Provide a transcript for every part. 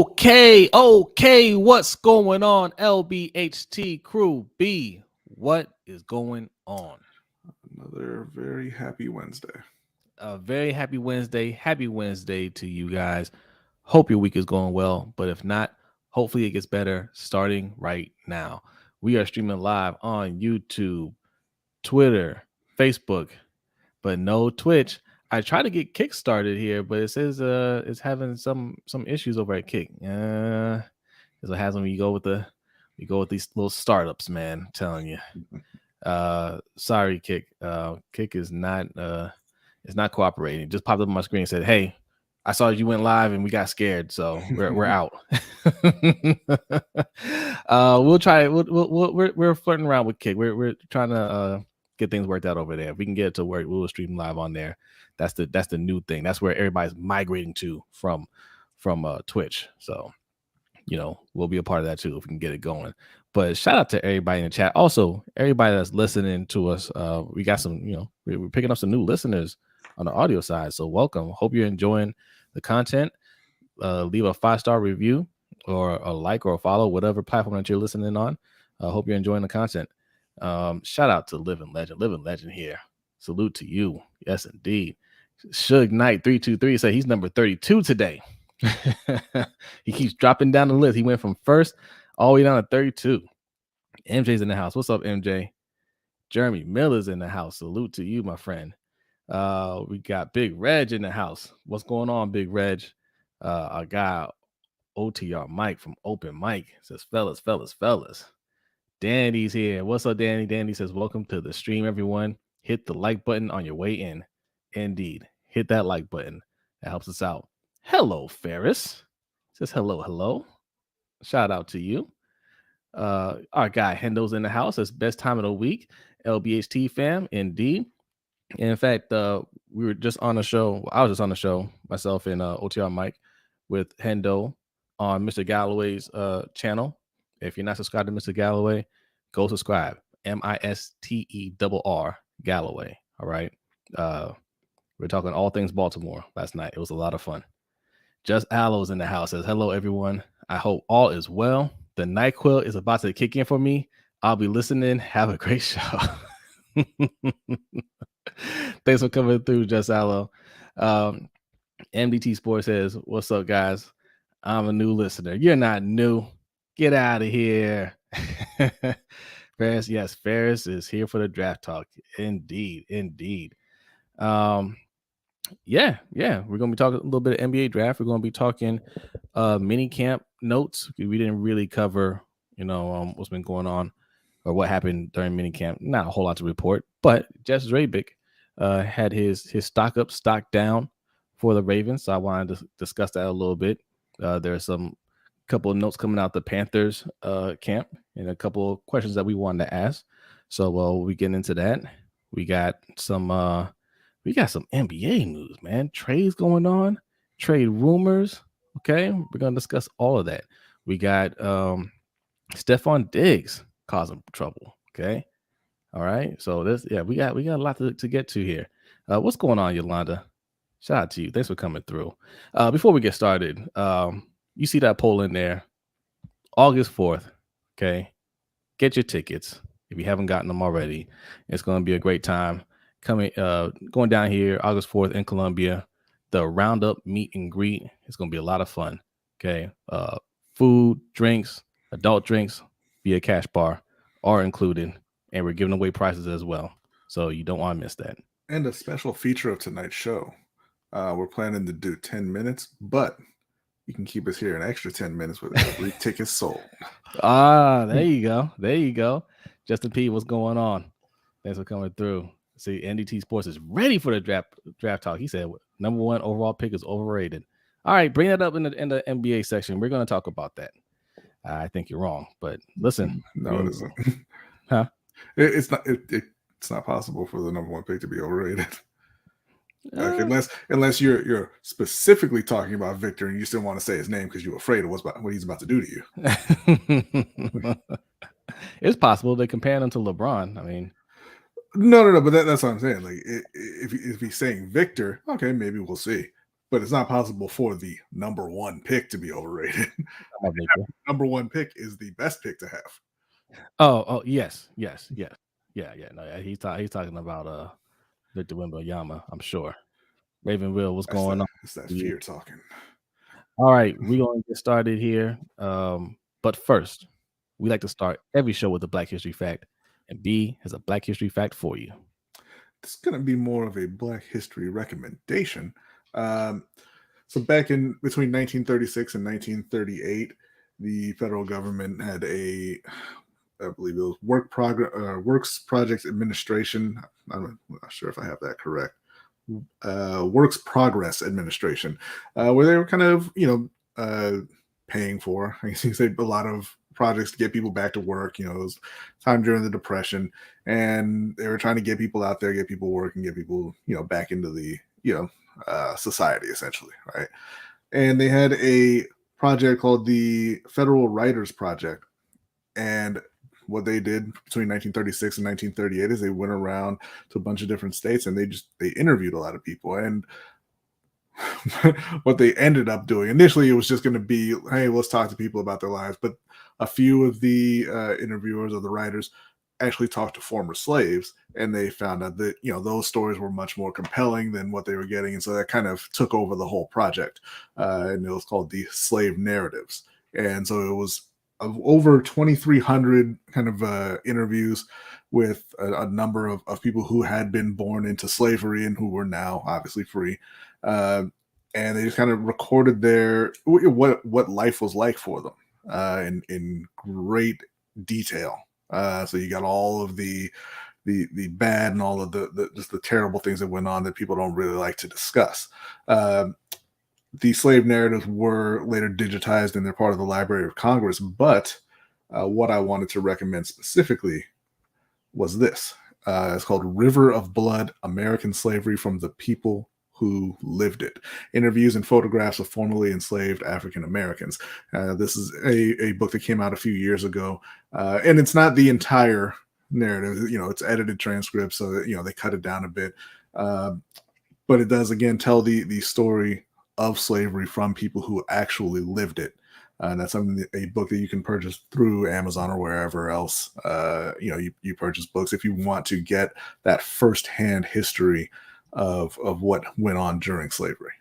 Okay, what's going on, LBHT crew B? What is going on? Another very happy Wednesday. A very happy Wednesday. Happy Wednesday to you guys. Hope your week is going well, but if not, hopefully it gets better starting right now. We are streaming live on YouTube, Twitter, Facebook, but no Twitch. I tried to get Kick started here, but it says it's having some issues over at Kick. Is what happens when you go with these little startups, man. I'm telling you. Sorry, Kick. Kick is not cooperating. It just popped up on my screen and said, "Hey, I saw you went live and we got scared, so we're out." We'll try. We're flirting around with Kick. We're trying to get things worked out over there. If we can get it to work, we'll stream live on there. That's the new thing. That's where everybody's migrating to from Twitch. So we'll be a part of that too if we can get it going. But shout out to everybody in the chat. Also, everybody that's listening to us. We got some, we're picking up some new listeners on the audio side. So welcome. Hope you're enjoying the content. Leave a 5-star review or a like or a follow, whatever platform that you're listening on. Hope you're enjoying the content. Shout out to Living Legend here. Salute to you. Yes, indeed. Suge Knight 323 said he's number 32 today. He keeps dropping down the list. He went from first all the way down to 32. MJ's in the house. What's up, MJ? Jeremy Miller's in the house. Salute to you, my friend. We got Big Reg in the house. What's going on, Big Reg? Our guy OTR Mike from Open Mike says, fellas. Danny's here. What's up, Danny? Danny says, welcome to the stream, everyone. Hit the like button on your way in. Indeed. Hit that like button. That helps us out. Hello, Ferris. Says hello. Shout out to you. Our guy Hendo's in the house. It's best time of the week. LBHT fam, indeed. In fact, we were just on a show. I was just on the show, myself and OTR Mike with Hendo on Mr. Galloway's channel. If you're not subscribed to Mr. Galloway, go subscribe. MISTERR Galloway. All right. We're talking all things Baltimore last night. It was a lot of fun. Just Aloe's in the house. Says, hello, everyone. I hope all is well. The NyQuil is about to kick in for me. I'll be listening. Have a great show. Thanks for coming through, Just Aloe. MDT Sports says, what's up, guys? I'm a new listener. You're not new. Get out of here. Ferris, yes, Ferris is here for the draft talk. Indeed. Yeah. We're gonna be talking a little bit of NBA draft. We're gonna be talking mini camp notes. We didn't really cover, what's been going on or what happened during mini camp. Not a whole lot to report, but Jess Drabick had his stock up, stock down for the Ravens. So I wanted to discuss that a little bit. There's some couple of notes coming out the Panthers camp and a couple of questions that we wanted to ask. So we get into that. We got some NBA news, man. Trades going on, trade rumors. Okay, we're gonna discuss all of that. We got Stefon Diggs causing trouble. Okay, all right. So we got a lot to get to here. What's going on, Yolanda? Shout out to you. Thanks for coming through. Before we get started, you see that poll in there, August 4th. Okay, get your tickets if you haven't gotten them already. It's going to be a great time. Going down here August 4th in Columbia, the Roundup meet and greet. It's going to be a lot of fun. Okay. Food, drinks, adult drinks via cash bar are included, and we're giving away prizes as well. So you don't want to miss that. And a special feature of tonight's show. We're planning to do 10 minutes, but you can keep us here an extra 10 minutes with every ticket sold. There you go. Justin P, what's going on? Thanks for coming through. See, NDT Sports is ready for the draft talk. He said number 1 overall pick is overrated. All right, bring that up in the NBA section. We're going to talk about that. I think you're wrong, but listen. No, it isn't. Huh? It's not. It's not possible for the number 1 pick to be overrated. Unless you're specifically talking about Victor and you still want to say his name because you're afraid of what he's about to do to you. It's possible they compare him to LeBron. I mean. No, but that's what I'm saying. Like, if he's saying Victor, okay, maybe we'll see. but it's not possible for the number one pick to be overrated. Number one pick is the best pick to have. Oh, yes. Yeah. No, yeah, he's talking about Victor Wembanyama, I'm sure. Raven Will, what's going on? It's that fear talking. All right, we're gonna get started here. But first, we like to start every show with a Black History fact, and B has a Black History fact for you. It's going to be more of a Black History recommendation. So back in between 1936 and 1938, the federal government had I believe it was Works Projects Administration. I'm not sure if I have that correct. Works Progress Administration, where they were kind of, paying for, I guess you could say, a lot of projects to get people back to work. It was time during the Depression, and they were trying to get people out there, get people working, get people, back into the, society, essentially, right? And they had a project called the Federal Writers Project, and what they did between 1936 and 1938 is they went around to a bunch of different states and they interviewed a lot of people. And what they ended up doing initially, it was just going to be, hey, let's talk to people about their lives. But a few of the interviewers or the writers actually talked to former slaves, and they found out that those stories were much more compelling than what they were getting, and so that kind of took over the whole project, and it was called the Slave Narratives. And so it was over 2,300 kind of interviews with a number of people who had been born into slavery and who were now obviously free, and they just kind of recorded what life was like for them in great detail. So you got all of the bad and all of the just the terrible things that went on that people don't really like to discuss. The slave narratives were later digitized and they're part of the Library of Congress. But what I wanted to recommend specifically was this. It's called River of Blood, American Slavery from the People Who Lived It. Interviews and photographs of formerly enslaved African Americans. This is a book that came out a few years ago. And it's not the entire narrative. It's edited transcripts, so that, they cut it down a bit. But it does, again, tell the story of slavery from people who actually lived it. And that's a book that you can purchase through Amazon or wherever else you purchase books if you want to get that firsthand history of what went on during slavery.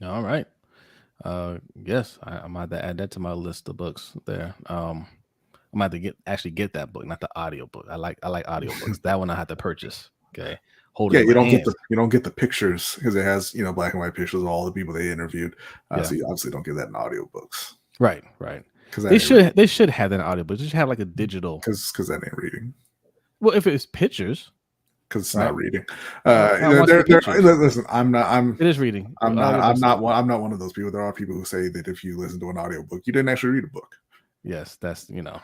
All right. Yes, I might have to add that to my list of books there. I might have to get that book, not the audio book. I like audiobooks. That one I had to purchase. Okay. You don't get the pictures because it has black and white pictures of all the people they interviewed. So you obviously don't get that in audiobooks. Right. Because they should have that in audiobook. They should have like a digital. Because that ain't reading. Well, if it's pictures. Because it's not reading. Listen, it is reading. I'm not one of those people. There are people who say that if you listen to an audiobook, you didn't actually read a book. Yes, that's not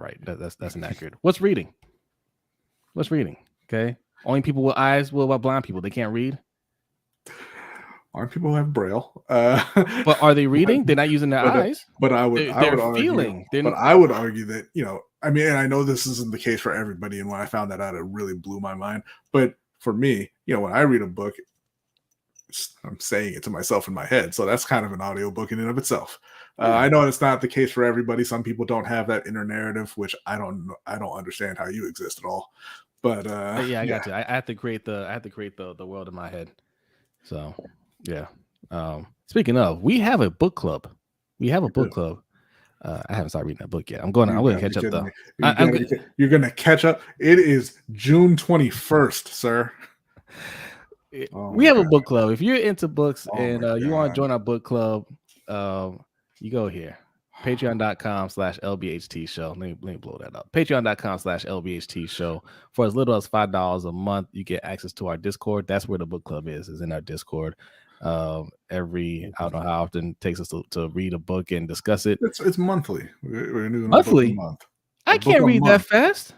right. That's inaccurate. What's reading? Okay. Only people with eyes. What about blind people? They can't read. Aren't people who have Braille? But are they reading? They're not using their eyes. But I would argue that and I know this isn't the case for everybody. And when I found that out, it really blew my mind. But for me, when I read a book, I'm saying it to myself in my head. So that's kind of an audiobook in and of itself. I know it's not the case for everybody. Some people don't have that inner narrative, which I don't understand how you exist at all. But I got you. I have to create the world in my head. So yeah. Speaking of, we have a book club. I haven't started reading that book yet. I'm going to catch up though. You're going to catch up. It is June 21st, sir. We have a book club. If you're into books and you want to join our book club, you go here. Patreon.com/LBHT Show. Let me blow that up. Patreon.com/LBHT Show. For as little as $5 a month, you get access to our Discord. That's where the book club is in our Discord. I don't know how often it takes us to read a book and discuss it. It's monthly. We're doing monthly. Month. I can't read that fast.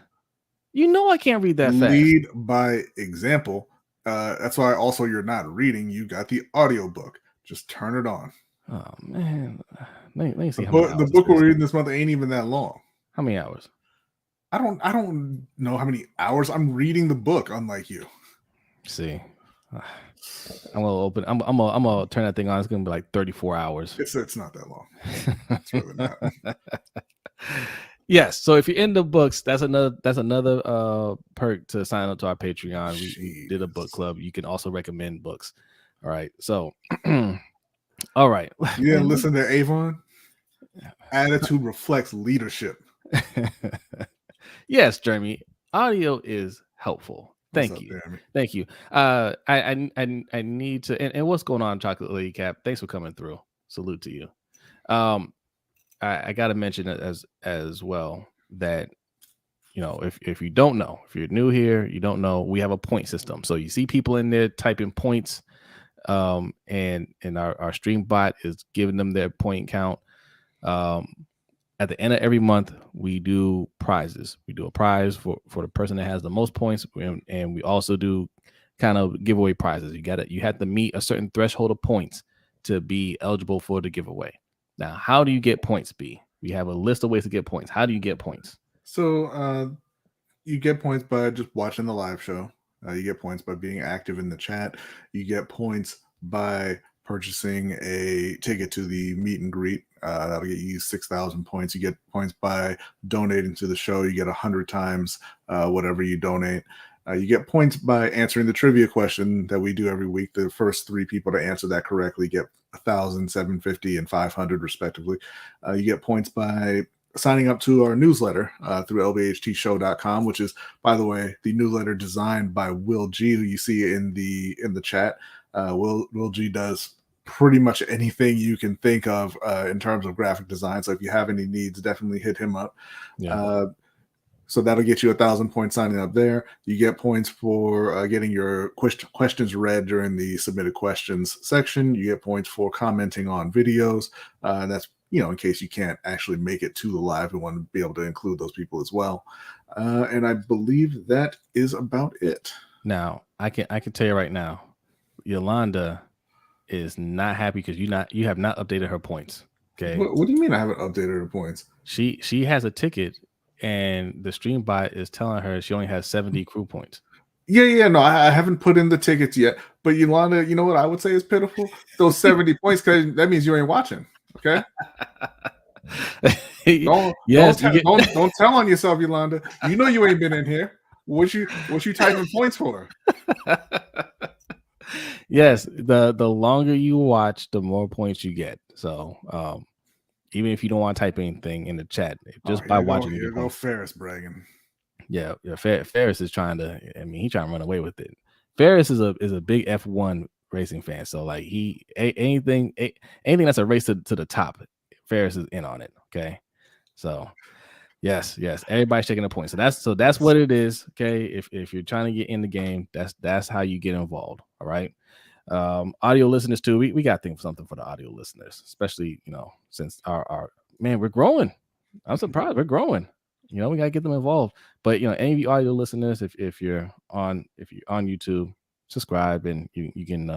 I can't read that fast. Lead by example. That's why also you're not reading. You got the audiobook. Just turn it on. Oh man. Let me see the book we're reading this month ain't even that long. How many hours? I don't know how many hours. I'm reading the book, unlike you. See, I'm gonna open. I'm gonna turn that thing on. It's gonna be like 34 hours. It's not that long. It's really not. Yes. So if you're in the books, that's another perk to sign up to our Patreon. We did a book club. You can also recommend books. All right. So all right. You didn't listen to Avon? Attitude reflects leadership. Yes, Jeremy. Audio is helpful. Thank you. Jeremy? Thank you. I need to and what's going on, Chocolate Lady Cap? Thanks for coming through. Salute to you. I gotta mention it as well that if you don't know, if you're new here, you don't know, we have a point system. So you see people in there typing points, and our stream bot is giving them their point count. At the end of every month, we do prizes. We do a prize for the person that has the most points, and we also do kind of giveaway prizes. You have to meet a certain threshold of points to be eligible for the giveaway. Now, how do you get points, B? We have a list of ways to get points. How do you get points? So you get points by just watching the live show. You get points by being active in the chat. You get points by purchasing a ticket to the meet and greet. That'll get you 6,000 points. You get points by donating to the show. You get 100 times whatever you donate. You get points by answering the trivia question that we do every week. The first 3 people to answer that correctly get 1,000, 750, and 500 respectively. You get points by signing up to our newsletter through LBHTShow.com, which is, by the way, the newsletter designed by Will G, who you see in the chat. Will G does pretty much anything you can think of in terms of graphic design. So if you have any needs, definitely hit him up. Yeah. So that'll get you 1,000 points signing up there. You get points for getting your questions read during the submitted questions section. You get points for commenting on videos. That's in case you can't actually make it to the live, we want to be able to include those people as well. And I believe that is about it. Now, I can tell you right now, Yolanda is not happy because you have not updated her points. Okay. What do you mean I haven't updated her points? She has a ticket, and the stream bot is telling her she only has 70 crew points. Yeah. No, I haven't put in the tickets yet. But Yolanda, you know what I would say is pitiful? Those 70 points, because that means you ain't watching. Okay. Don't tell on yourself, Yolanda. You know you ain't been in here. What you typing points for? Yes, the longer you watch, the more points you get. So even if you don't want to type anything in the chat, just by watching, you go Ferris bragging. Yeah, Ferris is trying to. I mean, he's trying to run away with it. Ferris is a big F1 racing fan, so like anything that's a race to the top, Ferris is in on it. Okay, so yes, everybody's checking the points. So that's what it is. Okay, if you're trying to get in the game, that's how you get involved. All right. Audio listeners too. We got to think of something for the audio listeners, especially since our man, we're growing. I'm surprised we're growing. We got to get them involved. But any of you audio listeners, if you're on YouTube, subscribe and you can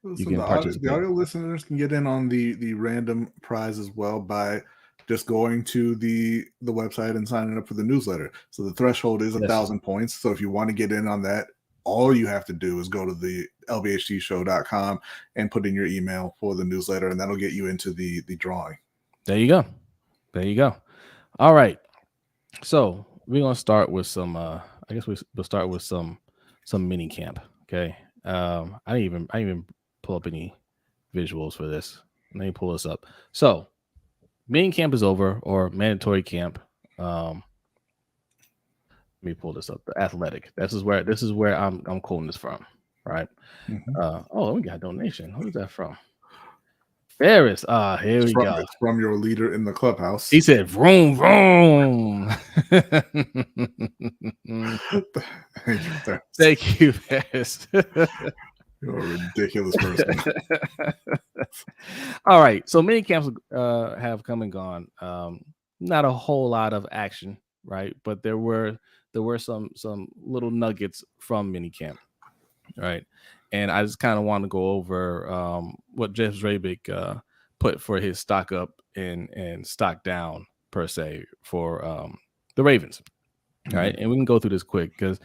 participate. The audio listeners can get in on the random prize as well by just going to the website and signing up for the newsletter. So the threshold is 1,000 points. So if you want to get in on that, all you have to do is go to the LBHTShow.com and put in your email for the newsletter, and that'll get you into the drawing. There you go. All right. So we're gonna start with some. I guess we'll start with some mini camp. Okay. I didn't even pull up any visuals for this. Let me pull this up. So mini camp is over, or mandatory camp. Let me pull this up. The athletic. This is where I'm quoting this from. Right. Mm-hmm. We got a donation. Who's that from? Ferris. Here we go. It's from your leader in the clubhouse. He said, "Vroom, vroom." Thank you, Ferris. You're a ridiculous person. All right. So mini camps have come and gone. Not a whole lot of action, right? But there were some little nuggets from mini camp, right? And I just kind of want to go over what Jeff Zrebick put for his stock up and stock down per se for the Ravens. All right, and we can go through this quick because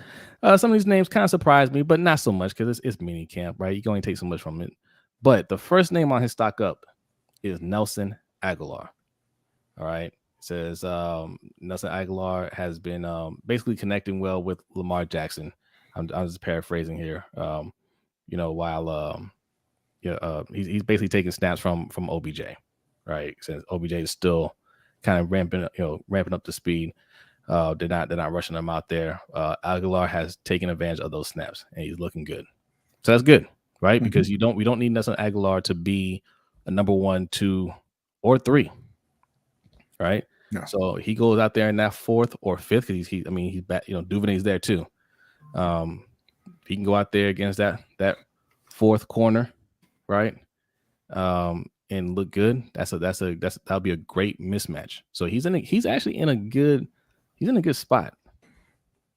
some of these names kind of surprised me, but not so much because it's mini camp, right? You can only take so much from it. But the first name on his stock up is Nelson Aguilar. All right, it says Nelson Aguilar has been basically connecting well with Lamar Jackson. I'm just paraphrasing here. While he's basically taking snaps from OBJ, right? Since OBJ is still kind of ramping up to speed. They're not rushing him out there. Aguilar has taken advantage of those snaps, and he's looking good. So that's good, right? Mm-hmm. Because we don't need Nelson Aguilar to be a number 1, 2, or 3, right? Yeah. So he goes out there in that 4th or 5th. He's back. Duvernay's there too. He can go out there against that 4th corner, right? And look good. That'll be a great mismatch. So he's actually in a good. He's in a good spot.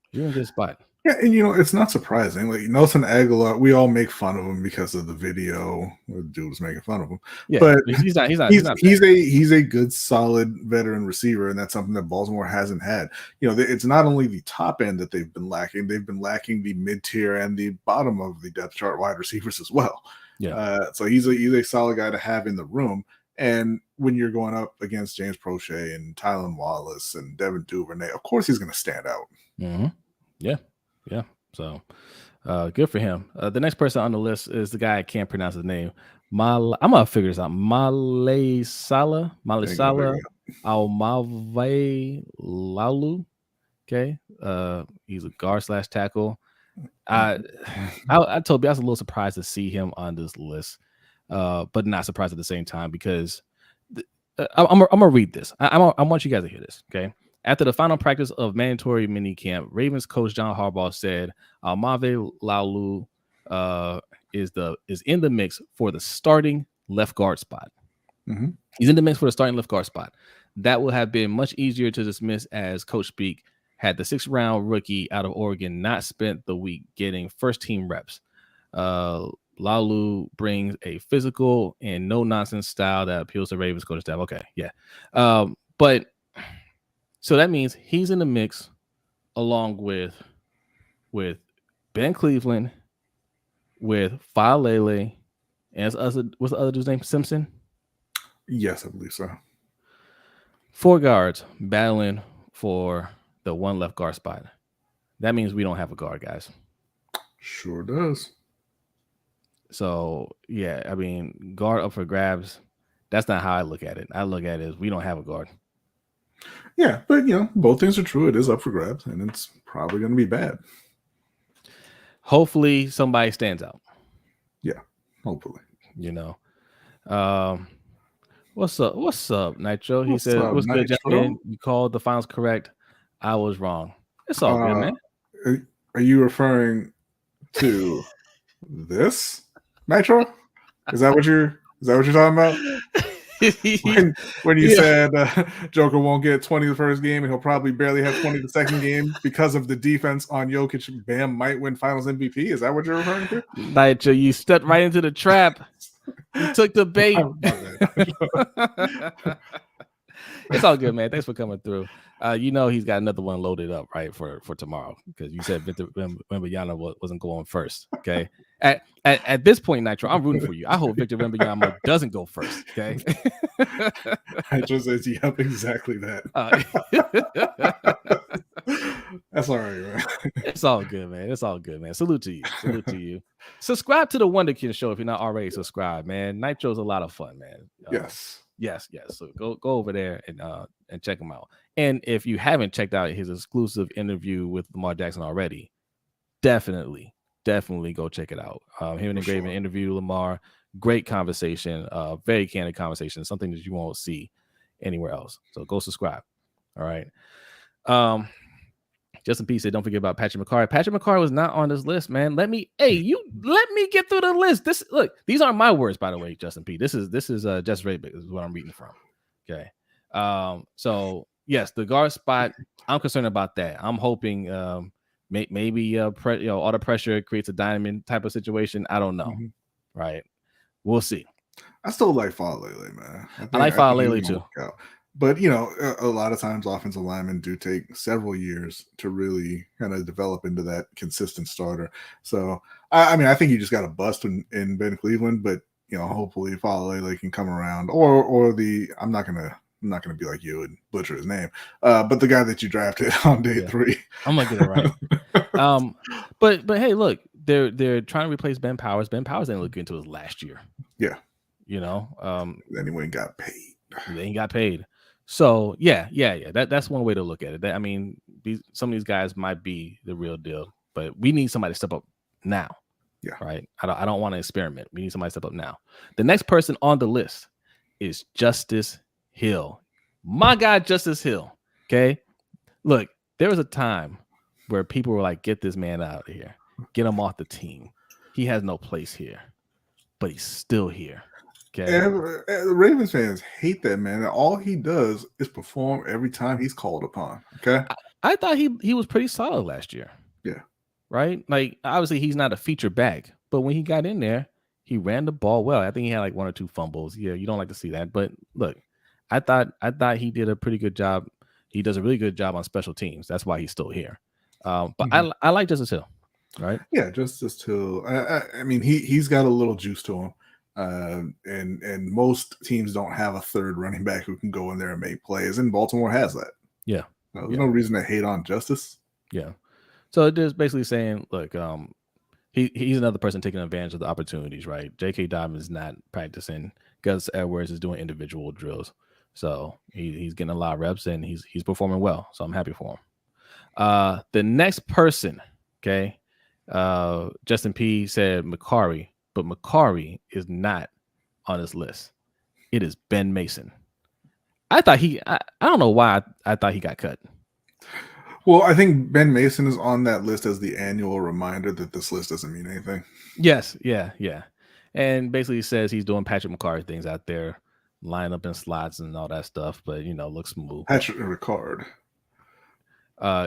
He's in a good spot. Yeah, and it's not surprising. Like Nelson Aguilar, we all make fun of him because of the video. The dude was making fun of him. Yeah, but he's not. He's a good, solid veteran receiver, and that's something that Baltimore hasn't had. It's not only the top end that they've been lacking; they've been lacking the mid tier and the bottom of the depth chart wide receivers as well. Yeah. So he's a solid guy to have in the room. And when you're going up against James Prochet and Tylan Wallace and Devin Duvernay, of course he's going to stand out. Mm-hmm. Yeah. So good for him. The next person on the list is the guy I can't pronounce his name. I'm going to figure this out. Malesala Almave Laulu. Okay. He's a guard / tackle. I told you I was a little surprised to see him on this list. But not surprised at the same time because I'm gonna read this. I want you guys to hear this. Okay. After the final practice of mandatory mini camp, Ravens coach John Harbaugh said Almave Laulu is in the mix for the starting left guard spot. Mm-hmm. He's in the mix for the starting left guard spot. That will have been much easier to dismiss as coach speak had the 6th round rookie out of Oregon not spent the week getting first team reps. Laulu brings a physical and no-nonsense style that appeals to Ravens coaching staff. Okay, yeah. But so that means he's in the mix along with Ben Cleveland, with Falele, and what's the other dude's name? Simpson? Yes, I believe so. 4 guards battling for the 1 left guard spot. That means we don't have a guard, guys. Sure does. So, yeah, guard up for grabs. That's not how I look at it. I look at it as we don't have a guard. Yeah, but, both things are true. It is up for grabs, and it's probably going to be bad. Hopefully, somebody stands out. Yeah, hopefully. What's up, Nitro? He said, what's good, gentlemen? You called the finals correct. I was wrong. It's all good, man. Are you referring to this? Nitro? Is that what you're talking about? when you said Joker won't get 20 the first game and he'll probably barely have 20 the second game because of the defense on Jokic, Bam might win Finals MVP. Is that what you're referring to? Nitro, you stepped right into the trap. You took the bait. It's all good, man. Thanks for coming through. He's got another one loaded up, right, for tomorrow because you said Victor Wembanyama wasn't going first. Okay, at this point, Nitro, I'm rooting for you. I hope Victor Wembanyama doesn't go first. Okay, Nitro says, "Yep, exactly that." That's all right, man. It's all good, man. It's all good, man. Salute to you. Subscribe to the Wonderkin Show if you're not already subscribed, man. Nitro's a lot of fun, man. Yes. So go over there and check him out. And if you haven't checked out his exclusive interview with Lamar Jackson already, definitely go check it out. Him and Graven interview Lamar. Great conversation. Very candid conversation. Something that you won't see anywhere else. So go subscribe. All right. Justin P said, don't forget about Patrick McCarry. Patrick McCarry was not on this list, man. Let me get through the list. These aren't my words, by the way, Justin P. This is Jess Rabick is what I'm reading from. Okay. So yes, the guard spot, I'm concerned about that. I'm hoping maybe all the pressure creates a diamond type of situation. I don't know. Mm-hmm. Right. We'll see. I still like Falele, man. I like Falele too. But you know, a lot of times offensive linemen do take several years to really kind of develop into that consistent starter. So I mean, I think you just got a bust in Ben Cleveland, but you know, hopefully Falele can come around, or the I'm not gonna be like you and butcher his name, but the guy that you drafted on day 3. I'm gonna get it right. But hey, look, they're trying to replace Ben Powers. Ben Powers didn't look good until his last year. Yeah, you know, then he went and got paid. Then he got paid. So yeah. That's one way to look at it. I mean, some of these guys might be the real deal, but we need somebody to step up now. Yeah. Right. I don't want to experiment. We need somebody to step up now. The next person on the list is Justice Hill. My guy, Justice Hill. Okay. Look, there was a time where people were like, get this man out of here. Get him off the team. He has no place here. But he's still here. Okay. And Ravens fans hate that man. And all he does is perform every time he's called upon. Okay. I thought he was pretty solid last year. Yeah. Right? Like, obviously he's not a feature back, but when he got in there, he ran the ball well. I think he had like 1 or 2 fumbles. Yeah, you don't like to see that. But look, I thought he did a pretty good job. He does a really good job on special teams. That's why he's still here. But I like Justice Hill. Right? Yeah, Justice Hill. I mean, he's got a little juice to him. And most teams don't have a third running back who can go in there and make plays, and Baltimore has that. Yeah. There's no reason to hate on Justice. Yeah. So it is basically saying, look, he's another person taking advantage of the opportunities, right? J.K. Dobbins not practicing. Gus Edwards is doing individual drills. So he's getting a lot of reps, and he's performing well. So I'm happy for him. The next person, okay, Justin P. said Macari, but Macari is not on this list. It is Ben Mason. I don't know why I thought he got cut. Well, I think Ben Mason is on that list as the annual reminder that this list doesn't mean anything. Yes, yeah. And basically says he's doing Patrick McCarthy things out there, line up in slots and all that stuff, but looks smooth. Patrick Ricard.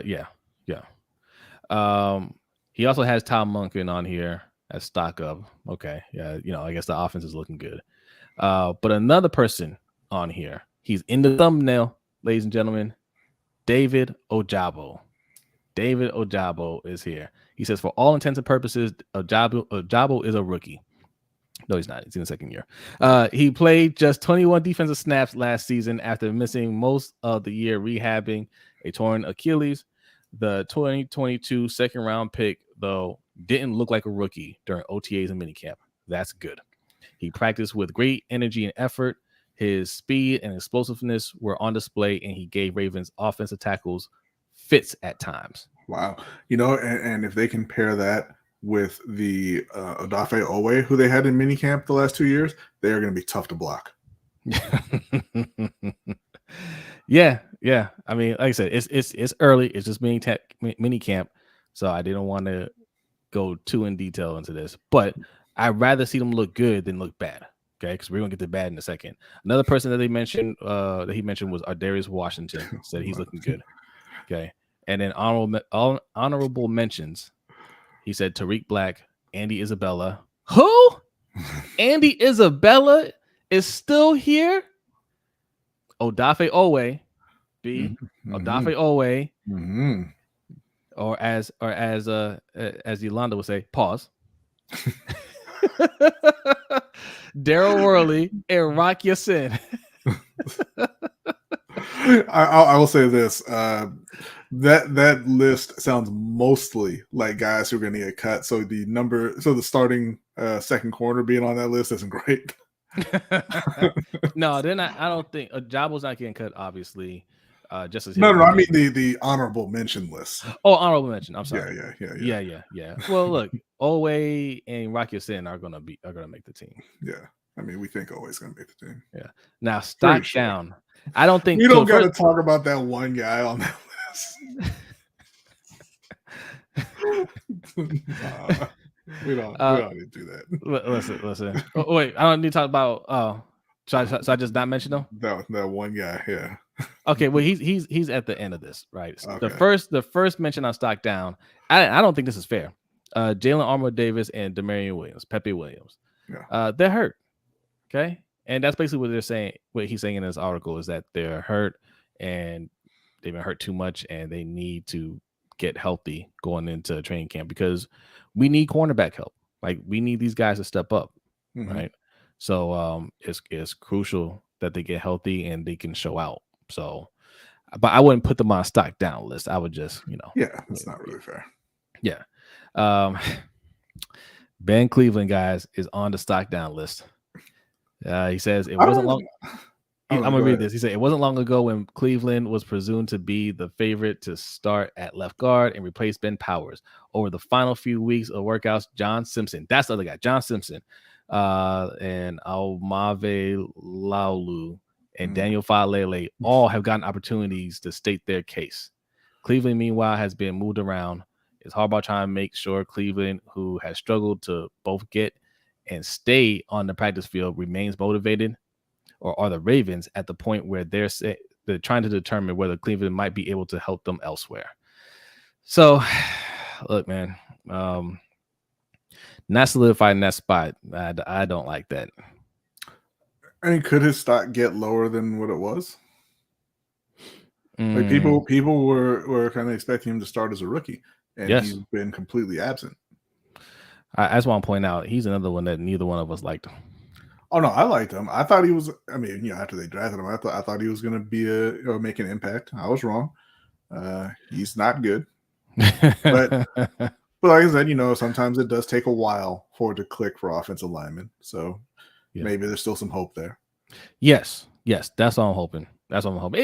Yeah. He also has Tom Munkin on here as stock up. Okay, yeah, I guess the offense is looking good. But another person on here, he's in the thumbnail, ladies and gentlemen. David Ojabo. David Ojabo is here. He says, for all intents and purposes, Ojabo is a rookie. No, he's not. He's in the second year. He played just 21 defensive snaps last season after missing most of the year rehabbing a torn Achilles. The 2022 second round pick, though, didn't look like a rookie during OTAs and minicamp. That's good. He practiced with great energy and effort. His speed and explosiveness were on display, and he gave Ravens offensive tackles fits at times. Wow. And if they can pair that with the Odafe Owe, who they had in minicamp the last 2 years, they are going to be tough to block. Yeah. I mean, like I said, it's early. It's just minicamp, so I didn't want to go too in detail into this, but I'd rather see them look good than look bad. Okay, because we're gonna get to bad in a second. Another person that he mentioned was Ardarius Washington. Said he's looking good. Okay, and then honorable mentions. He said Tariq Black, Andy Isabella. Who? Andy Isabella is still here. Odafe Owe, Odafe Owe, or as Yolanda would say, pause. Daryl Worley and Rock Ya-Sin. I will say this: that list sounds mostly like guys who are going to get cut. So the starting second corner being on that list isn't great. No, then I don't think Jabo's not getting cut. Obviously, just as no. I mean the honorable mention list. Oh, honorable mention. I'm sorry. Yeah. Well, look, Owe and Rock Ya-Sin are gonna make the team. Yeah, I mean we think Owe's gonna make the team. Yeah. Now stock down. I don't think we don't got to talk about that one guy on that list. We don't need to do that. Listen. Oh, wait, I don't need to talk about. So I just not mention him. That one guy. Yeah. Okay. Well, he's at the end of this, right? Okay. The first mention on stock down. I don't think this is fair. Jalen Armour Davis and Demarion Williams, Pepe Williams. Yeah. They're hurt. Okay. And that's basically what they're saying. What he's saying in this article is that they're hurt and they've been hurt too much, and they need to get healthy going into training camp because we need cornerback help. Like we need these guys to step up, right? So it's crucial that they get healthy and they can show out. So, but I wouldn't put them on a stock down list. I would just, that's not really fair. Yeah. Ben Cleveland, guys, is on the stock down list. He says it wasn't long. I'm gonna read this. He said it wasn't long ago when Cleveland was presumed to be the favorite to start at left guard and replace Ben Powers. Over the final few weeks of workouts, John Simpson, that's the other guy, John Simpson, and Almave Laulu and Daniel Falele all have gotten opportunities to state their case. Cleveland, meanwhile, has been moved around. It's Harbaugh trying to make sure Cleveland, who has struggled to both get and stay on the practice field, remains motivated. Or are the Ravens at the point where they're trying to determine whether Cleveland might be able to help them elsewhere? So, look, man, not solidifying that spot. I don't like that. I mean, could his stock get lower than what it was? Like people were kind of expecting him to start as a rookie, and he's been completely absent. I just want to point out he's another one that neither one of us liked. Oh no, I liked him. I thought he was. I mean, after they drafted him, I thought he was going to be make an impact. I was wrong. He's not good, but like I said, sometimes it does take a while for it to click for offensive linemen. So maybe there's still some hope there. Yes, that's what I'm hoping. That's what I'm hoping.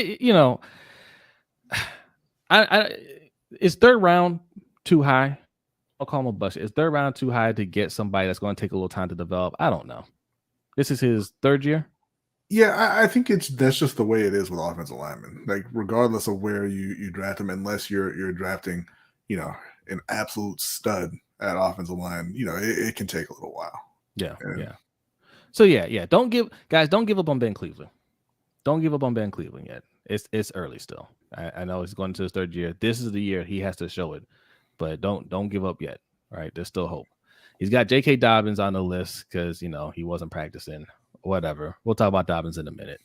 Is third round too high? I'll call him a bust. Is third round too high to get somebody that's going to take a little time to develop? I don't know. This is his third year? Yeah, I think that's just the way it is with offensive linemen. Like, regardless of where you draft them, unless you're drafting, an absolute stud at offensive line, it can take a little while. Yeah. So don't give up on Ben Cleveland. Don't give up on Ben Cleveland yet. It's early still. I know he's going into his third year. This is the year he has to show it, but don't give up yet. All right, there's still hope. He's got J.K. Dobbins on the list because, he wasn't practicing. Whatever. We'll talk about Dobbins in a minute.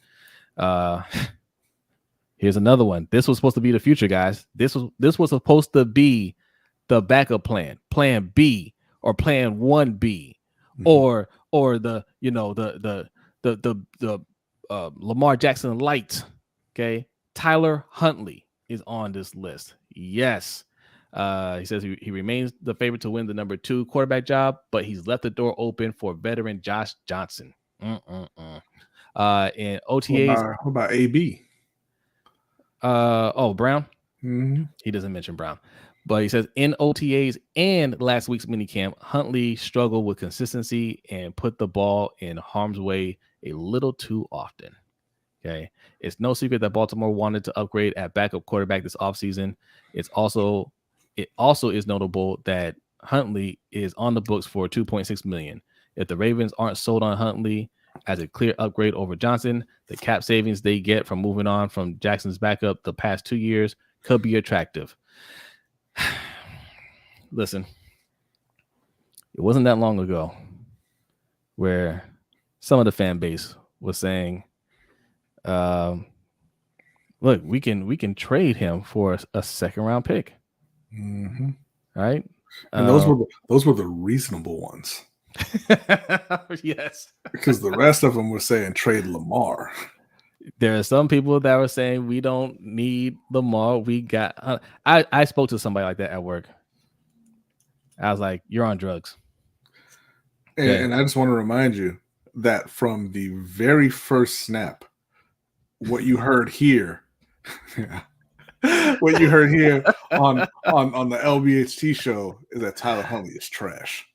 Here's another one. This was supposed to be the future, guys. This was supposed to be the backup plan B or plan 1B or the Lamar Jackson light. Okay. Tyler Huntley is on this list. Yes. He says he remains the favorite to win the number 2 quarterback job, but he's left the door open for veteran Josh Johnson. In OTAs, what about AB? Brown. He doesn't mention Brown, but he says in OTAs and last week's minicamp, Huntley struggled with consistency and put the ball in harm's way a little too often. Okay, it's no secret that Baltimore wanted to upgrade at backup quarterback this offseason. It also is notable that Huntley is on the books for $2.6 million. If the Ravens aren't sold on Huntley as a clear upgrade over Johnson, the cap savings they get from moving on from Jackson's backup the past 2 years could be attractive. Listen, it wasn't that long ago where some of the fan base was saying, look, we can trade him for a second round pick. Right? And those were the reasonable ones. Yes. Because the rest of them were saying trade Lamar. There are some people that were saying we don't need Lamar. We got I spoke to somebody like that at work. I was like, you're on drugs. And I just want to remind you that from the very first snap, what you heard here what you heard here on the LBHT show is that Tyler Huntley is trash.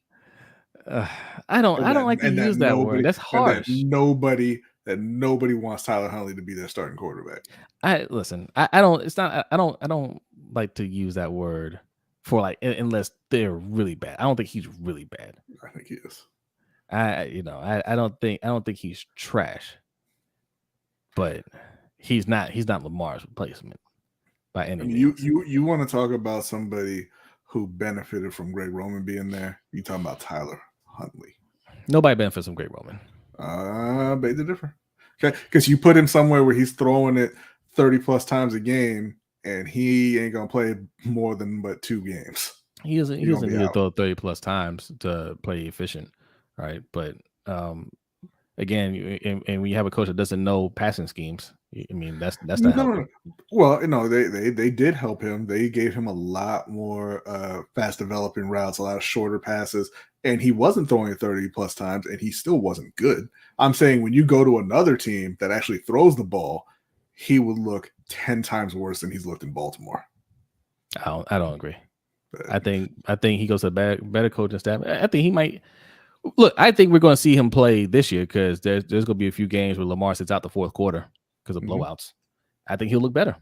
I don't like to use that word. That's harsh. That nobody wants Tyler Huntley to be their starting quarterback. I don't like to use that word for unless they're really bad. I don't think he's really bad. I think he is. I don't think he's trash. But he's not Lamar's replacement by any means. You want to talk about somebody who benefited from Greg Roman being there? You talking about Tyler Huntley? Nobody benefits from Greg Roman. Beg to differ. Okay, because you put him somewhere where he's throwing it 30 plus times a game, and he ain't gonna play more than but 2 games. He doesn't He's gonna be need to out. throw 30 plus times to play efficient, right? But again, and when you have a coach that doesn't know passing schemes, I mean that's not helping. No. Well, no, they did help him. They gave him a lot more fast developing routes, a lot of shorter passes, and he wasn't throwing it 30 plus times, and he still wasn't good. I'm saying when you go to another team that actually throws the ball, he would look 10 times worse than he's looked in Baltimore. I don't agree. But I think he goes to a better coaching staff. I think he might. Look, I think we're going to see him play this year because there's going to be a few games where Lamar sits out the fourth quarter because of blowouts. I think he'll look better.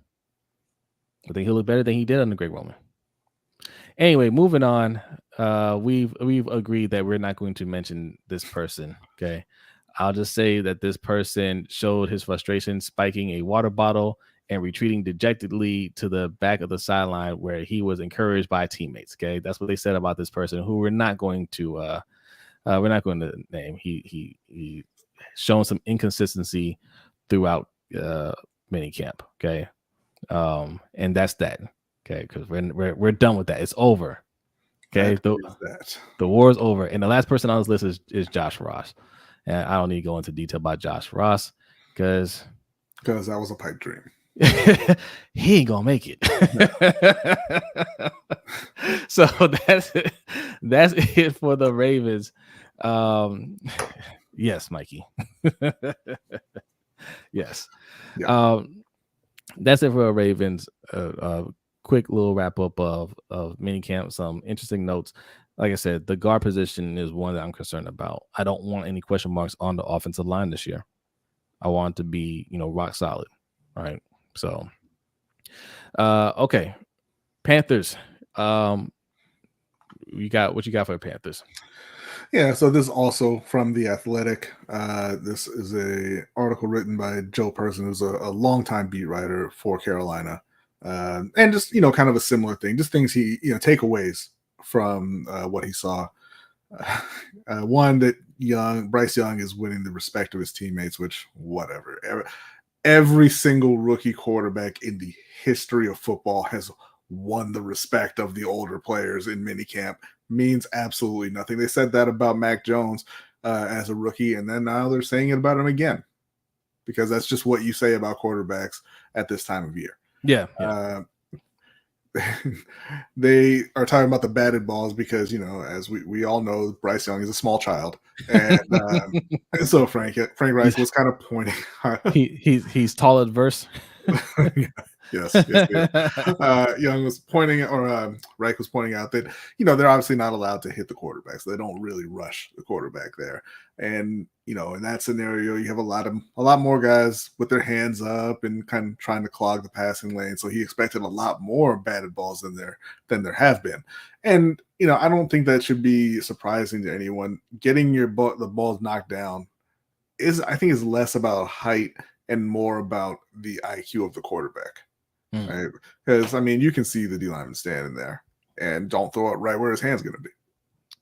I think he'll look better than he did under Greg Roman. Anyway, moving on. We've agreed that we're not going to mention this person. Okay, I'll just say that this person showed his frustration spiking a water bottle and retreating dejectedly to the back of the sideline where he was encouraged by teammates. Okay, that's what they said about this person, who we're not going to name. He shown some inconsistency throughout minicamp. Okay, and that's that. Okay, because we're done with that. It's over. Okay, the war is over. And the last person on this list is Josh Ross. And I don't need to go into detail about Josh Ross because that was a pipe dream. He ain't gonna make it. So that's it for the Ravens. Yes, Mikey. Yes. Yeah. That's it for the Ravens. Quick little wrap up of minicamp. Some interesting notes. Like I said, the guard position is one that I'm concerned about. I don't want any question marks on the offensive line this year. I want it to be, rock solid. Right. So, okay. Panthers. What you got for the Panthers? Yeah, so this is also from The Athletic. This is a article written by Joe Person, who's a longtime beat writer for Carolina. And just, kind of a similar thing, just things he, takeaways from what he saw. One, that Bryce Young is winning the respect of his teammates, which whatever. Every single rookie quarterback in the history of football has won the respect of the older players in minicamp. Means absolutely nothing. They said that about Mac Jones as a rookie, and then now they're saying it about him again, because that's just what you say about quarterbacks at this time of year. Yeah. They are talking about the batted balls because, as we all know, Bryce Young is a small child, and so Frank Reich was kind of pointing. He's tall at verse. Yes. Young was pointing, or Reich was pointing out that they're obviously not allowed to hit the quarterback, so they don't really rush the quarterback there. And in that scenario, you have a lot more guys with their hands up and kind of trying to clog the passing lane. So he expected a lot more batted balls than there have been. And I don't think that should be surprising to anyone. Getting the balls knocked down is less about height and more about the IQ of the quarterback. Right? Because you can see the D lineman standing there and don't throw it right where his hand's going to be.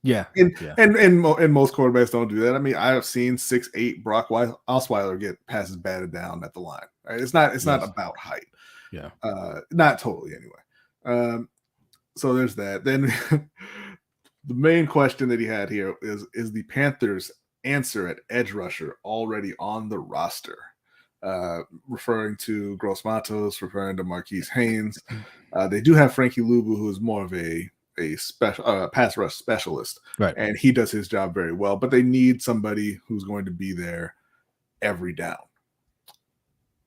Yeah. And most quarterbacks don't do that. I have seen 6'8" Brock Osweiler get passes batted down at the line. Right? It's not about height. Yeah. Not totally anyway. So there's that. Then the main question that he had here is the Panthers' answer at edge rusher already on the roster? Referring to Gross Matos, referring to Marquise Haynes. They do have Frankie Luvu, who is more of a special pass rush specialist, right? And he does his job very well. But they need somebody who's going to be there every down.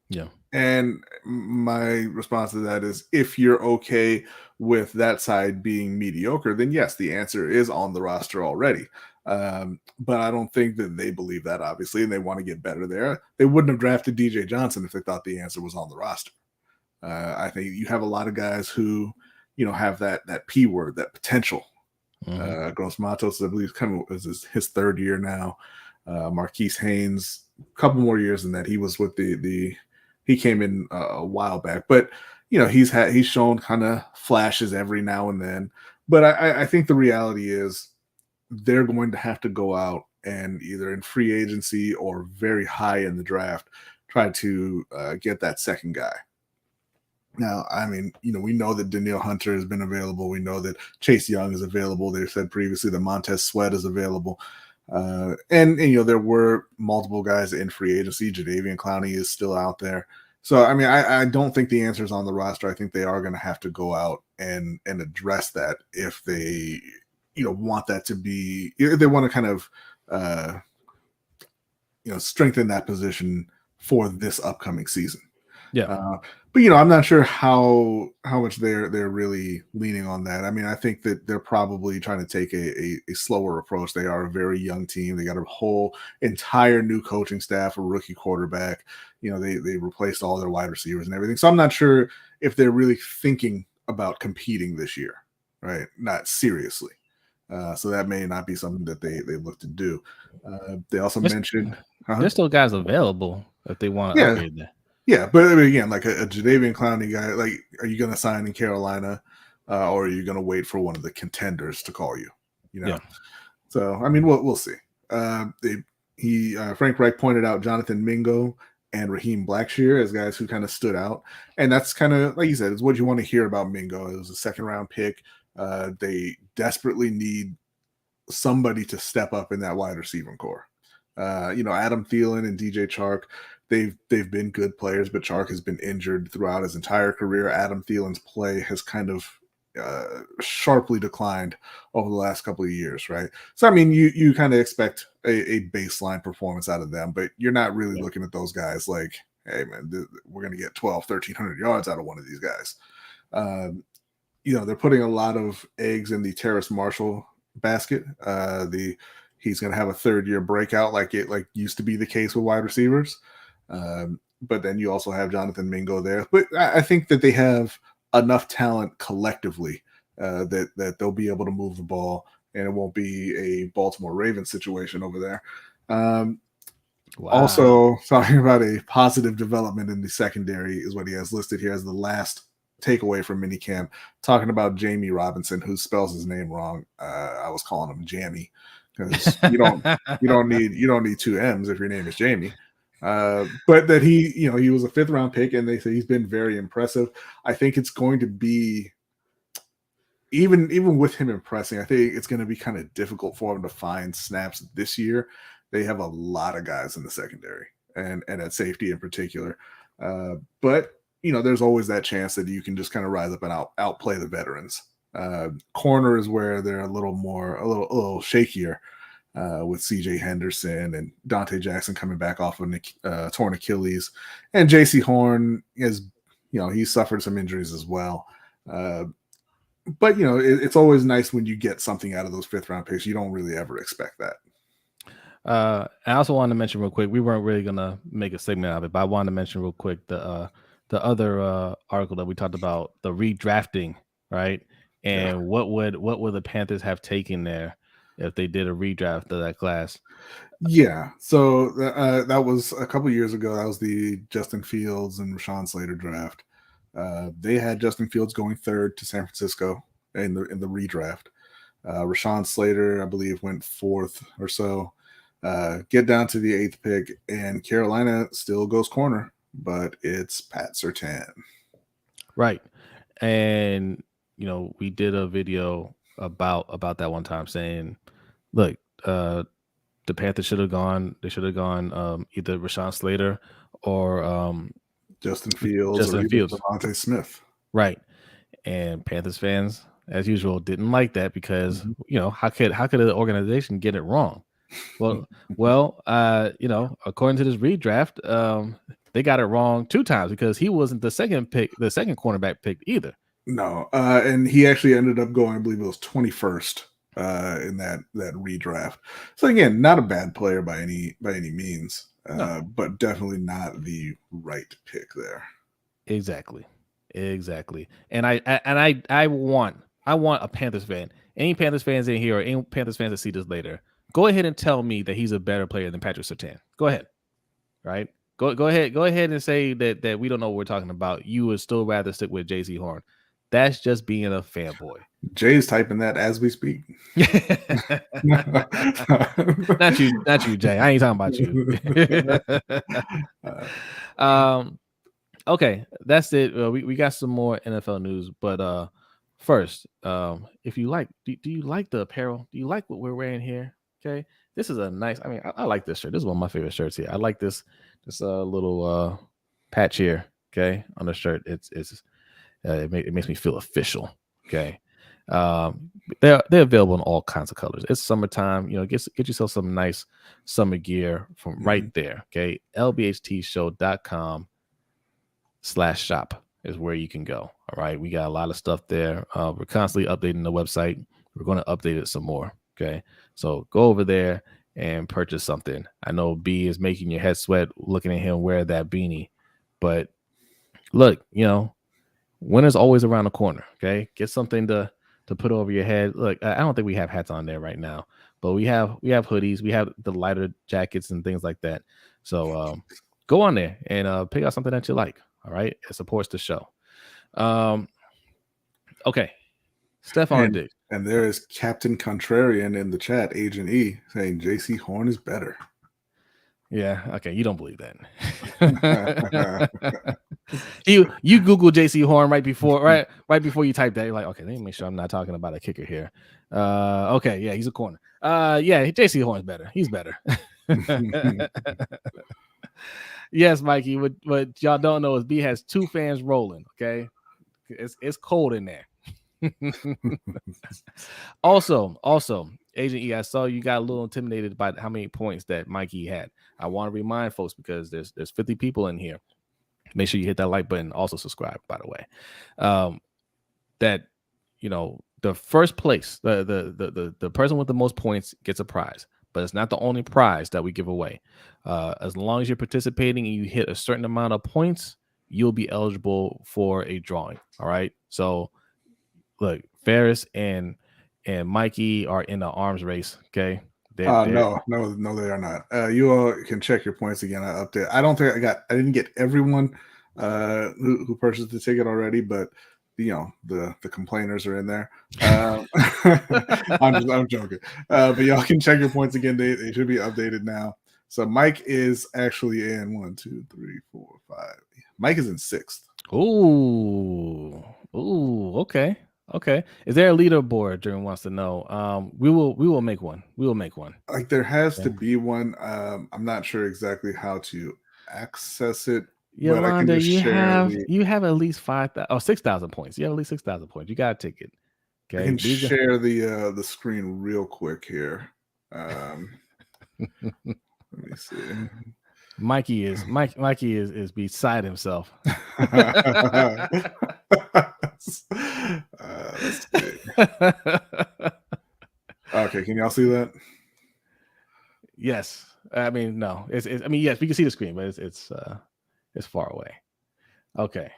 Yeah. And my response to that is, if you're okay with that side being mediocre, then yes, the answer is on the roster already. But I don't think that they believe that, obviously, and they want to get better there. They wouldn't have drafted DJ Johnson if they thought the answer was on the roster. I think you have a lot of guys who, have that P word, that potential. Gross Matos, I believe, is his third year now. Marquise Haynes, a couple more years than that. He was with he came in a while back, but he's shown kind of flashes every now and then. But I think the reality is, they're going to have to go out and either in free agency or very high in the draft, try to get that second guy. Now, I mean, we know that Danielle Hunter has been available. We know that Chase Young is available. They've said previously that Montez Sweat is available. And there were multiple guys in free agency. Jadeveon Clowney is still out there. So, I mean, I don't think the answer is on the roster. I think they are going to have to go out and address that if they, want that to be, if they want to kind of, strengthen that position for this upcoming season. Yeah. But I'm not sure how much they're really leaning on that. I mean, I think that they're probably trying to take a slower approach. They are a very young team. They got a whole entire new coaching staff, a rookie quarterback. They replaced all their wide receivers and everything. So I'm not sure if they're really thinking about competing this year, right? Not seriously. So that may not be something that they look to do. They also mentioned there's still guys available if they want to upgrade that. Yeah, but I mean, again, like a Jadeveon Clowney guy, like, are you going to sign in Carolina, or are you going to wait for one of the contenders to call you? Yeah. So I mean, we'll see. Frank Reich pointed out Jonathan Mingo and Raheem Blackshear as guys who kind of stood out, and that's kind of like you said, it's what you want to hear about Mingo. It was a second-round pick. They desperately need somebody to step up in that wide receiving core. Adam Thielen and DJ Chark. They've been good players, but Chark has been injured throughout his entire career. Adam Thielen's play has kind of sharply declined over the last couple of years, right? So, I mean, you kind of expect a baseline performance out of them, but you're not really looking at those guys like, hey, man, we're going to get 1,300 yards out of one of these guys. They're putting a lot of eggs in the Terrace Marshall basket. He's going to have a third-year breakout like used to be the case with wide receivers. But then you also have Jonathan Mingo there. But I think that they have enough talent collectively that they'll be able to move the ball, and it won't be a Baltimore Ravens situation over there. Wow. Also, talking about a positive development in the secondary is what he has listed here as the last takeaway from minicamp, talking about Jamie Robinson, who spells his name wrong. I was calling him Jamie because you don't need two M's if your name is Jamie. But that he was a 5th round pick, and they say he's been very impressive. I think it's going to be even with him impressing, I think it's going to be kind of difficult for him to find snaps this year. They have a lot of guys in the secondary and at safety in particular. But there's always that chance that you can just kind of rise up and outplay the veterans. Corner is where they're a little shakier. With CJ Henderson and Dante Jackson coming back off of torn Achilles, and JC Horn he suffered some injuries as well. But it's always nice when you get something out of those 5th round picks. You don't really ever expect that. I also wanted to mention real quick, we weren't really gonna make a segment out of it, but I wanted to mention real quick the other article that we talked about, the redrafting, right? And what would the Panthers have taken there if they did a redraft of that class? Yeah, so that was a couple years ago. That was the Justin Fields and Rashawn Slater draft. They had Justin Fields going 3rd to San Francisco in the redraft. Rashawn Slater, I believe, went 4th or so. Get down to the 8th pick, and Carolina still goes corner, but it's Pat Surtain. Right, and we did a video about that one time saying, look, the Panthers should have gone. They should have gone either Rashawn Slater or Justin Fields or Devontae Smith. Right, and Panthers fans, as usual, didn't like that because how could an organization get it wrong? Well, according to this redraft, they got it wrong 2 times because he wasn't the second cornerback pick either. No, and he actually ended up going, I believe it was 21st in that redraft. So again, not a bad player by any means, but definitely not the right pick there. Exactly. And I want a Panthers fan. Any Panthers fans in here or any Panthers fans that see this later, go ahead and tell me that he's a better player than Patrick Surtain. Go ahead. Right? Go ahead and say that we don't know what we're talking about. You would still rather stick with JC Horn. That's just being a fanboy. Jay's typing that as we speak. Not you, Jay. I ain't talking about you. Okay, that's it. We got some more NFL news, but first, if you like, do you like the apparel? Do you like what we're wearing here? Okay, this is a nice. I mean, I like this shirt. This is one of my favorite shirts here. I like this little patch here. Okay, on the shirt, it makes me feel official. Okay, they're available in all kinds of colors. It's summertime. Get yourself some nice summer gear from right there. Okay, LBHTShow.com/shop is where you can go. All right, we got a lot of stuff there. We're constantly updating the website. We're going to update it some more. Okay, so go over there and purchase something. I know B is making your head sweat looking at him wear that beanie, but look, winter's always around the corner. Okay, get something to put over your head. Look, I don't think we have hats on there right now, but we have hoodies. We have the lighter jackets and things like that. So go on there and pick out something that you like. All right, it supports the show. Okay, Stefon Diggs. And there is Captain Contrarian in the chat, Agent E, saying JC Horn is better. Yeah, okay, you don't believe that. you Google JC Horn right before you type that. You're like, okay, let me make sure I'm not talking about a kicker here. Okay, yeah, he's a corner. Yeah, JC Horn's better. He's better. Yes, Mikey. What y'all don't know is B has 2 fans rolling. Okay, it's cold in there. Also, Agent E, I saw you got a little intimidated by how many points that Mikey had. I want to remind folks, because there's 50 people in here. Make sure you hit that like button. Also subscribe, by the way. That the first place, the person with the most points gets a prize, but it's not the only prize that we give away. As long as you're participating and you hit a certain amount of points, you'll be eligible for a drawing. All right. So look, Ferris and Mikey are in the arms race. Okay. No, they are not. You all can check your points again. I update. I don't think I didn't get everyone who purchased the ticket already, but the complainers are in there. I'm joking. But y'all can check your points again. They should be updated now. So Mike is actually in 1, 2, 3, 4, 5. Mike is in 6th. Ooh, okay. Is there a leaderboard? Drew wants to know. We will make one. We will make one. Like, there has to be one. I'm not sure exactly how to access it. Yolanda, you have at least 6,000 points. You have at least 6,000 points. You got a ticket. Okay, I can share the screen real quick here. Let me see. Mikey is beside himself. Let's see. Okay, can y'all see that? Yes. I mean, no. Yes, we can see the screen, but it's far away. Okay.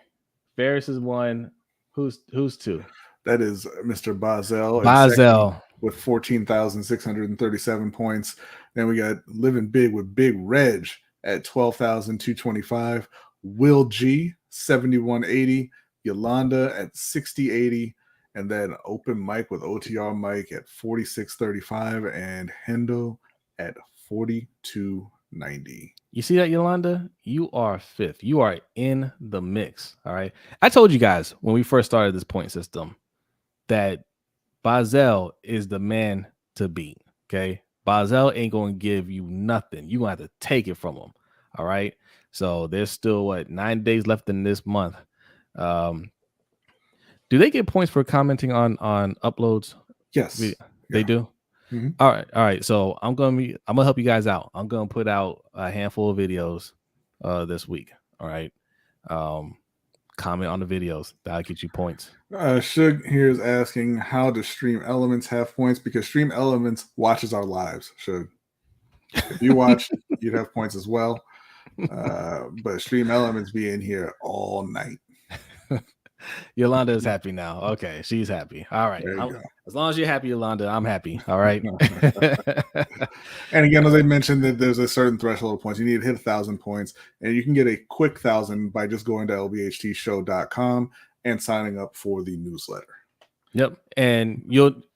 Ferris is 1. Who's 2? That is Mr. Bazel. With 14,637 points. Then we got Living Big with Big Reg at 12,225. Will G, 7180. Yolanda at 6080. And then Open Mike with OTR Mike at 4635. And Hendo at 4290. You see that, Yolanda? You are 5th. You are in the mix. All right. I told you guys when we first started this point system that Bazel is the man to beat. Okay. Bazel ain't going to give you nothing. You're going to have to take it from him. All right. So there's still 9 days left in this month. Do they get points for commenting on uploads? Yes. They do. Mm-hmm. All right. So I'm gonna help you guys out. I'm gonna put out a handful of videos this week. All right. Comment on the videos. That'll get you points. Shug here is asking, how does Stream Elements have points? Because Stream Elements watches our lives. Shug, if you watch, you'd have points as well. But Stream Elements be in here all night. Yolanda is happy now. Okay, she's happy. All right. As long as you're happy, Yolanda, I'm happy. All right. And again, as I mentioned, that there's a certain threshold of points. You need to hit 1,000 points, and you can get a quick 1,000 by just going to LBHTShow.com and signing up for the newsletter. Yep. And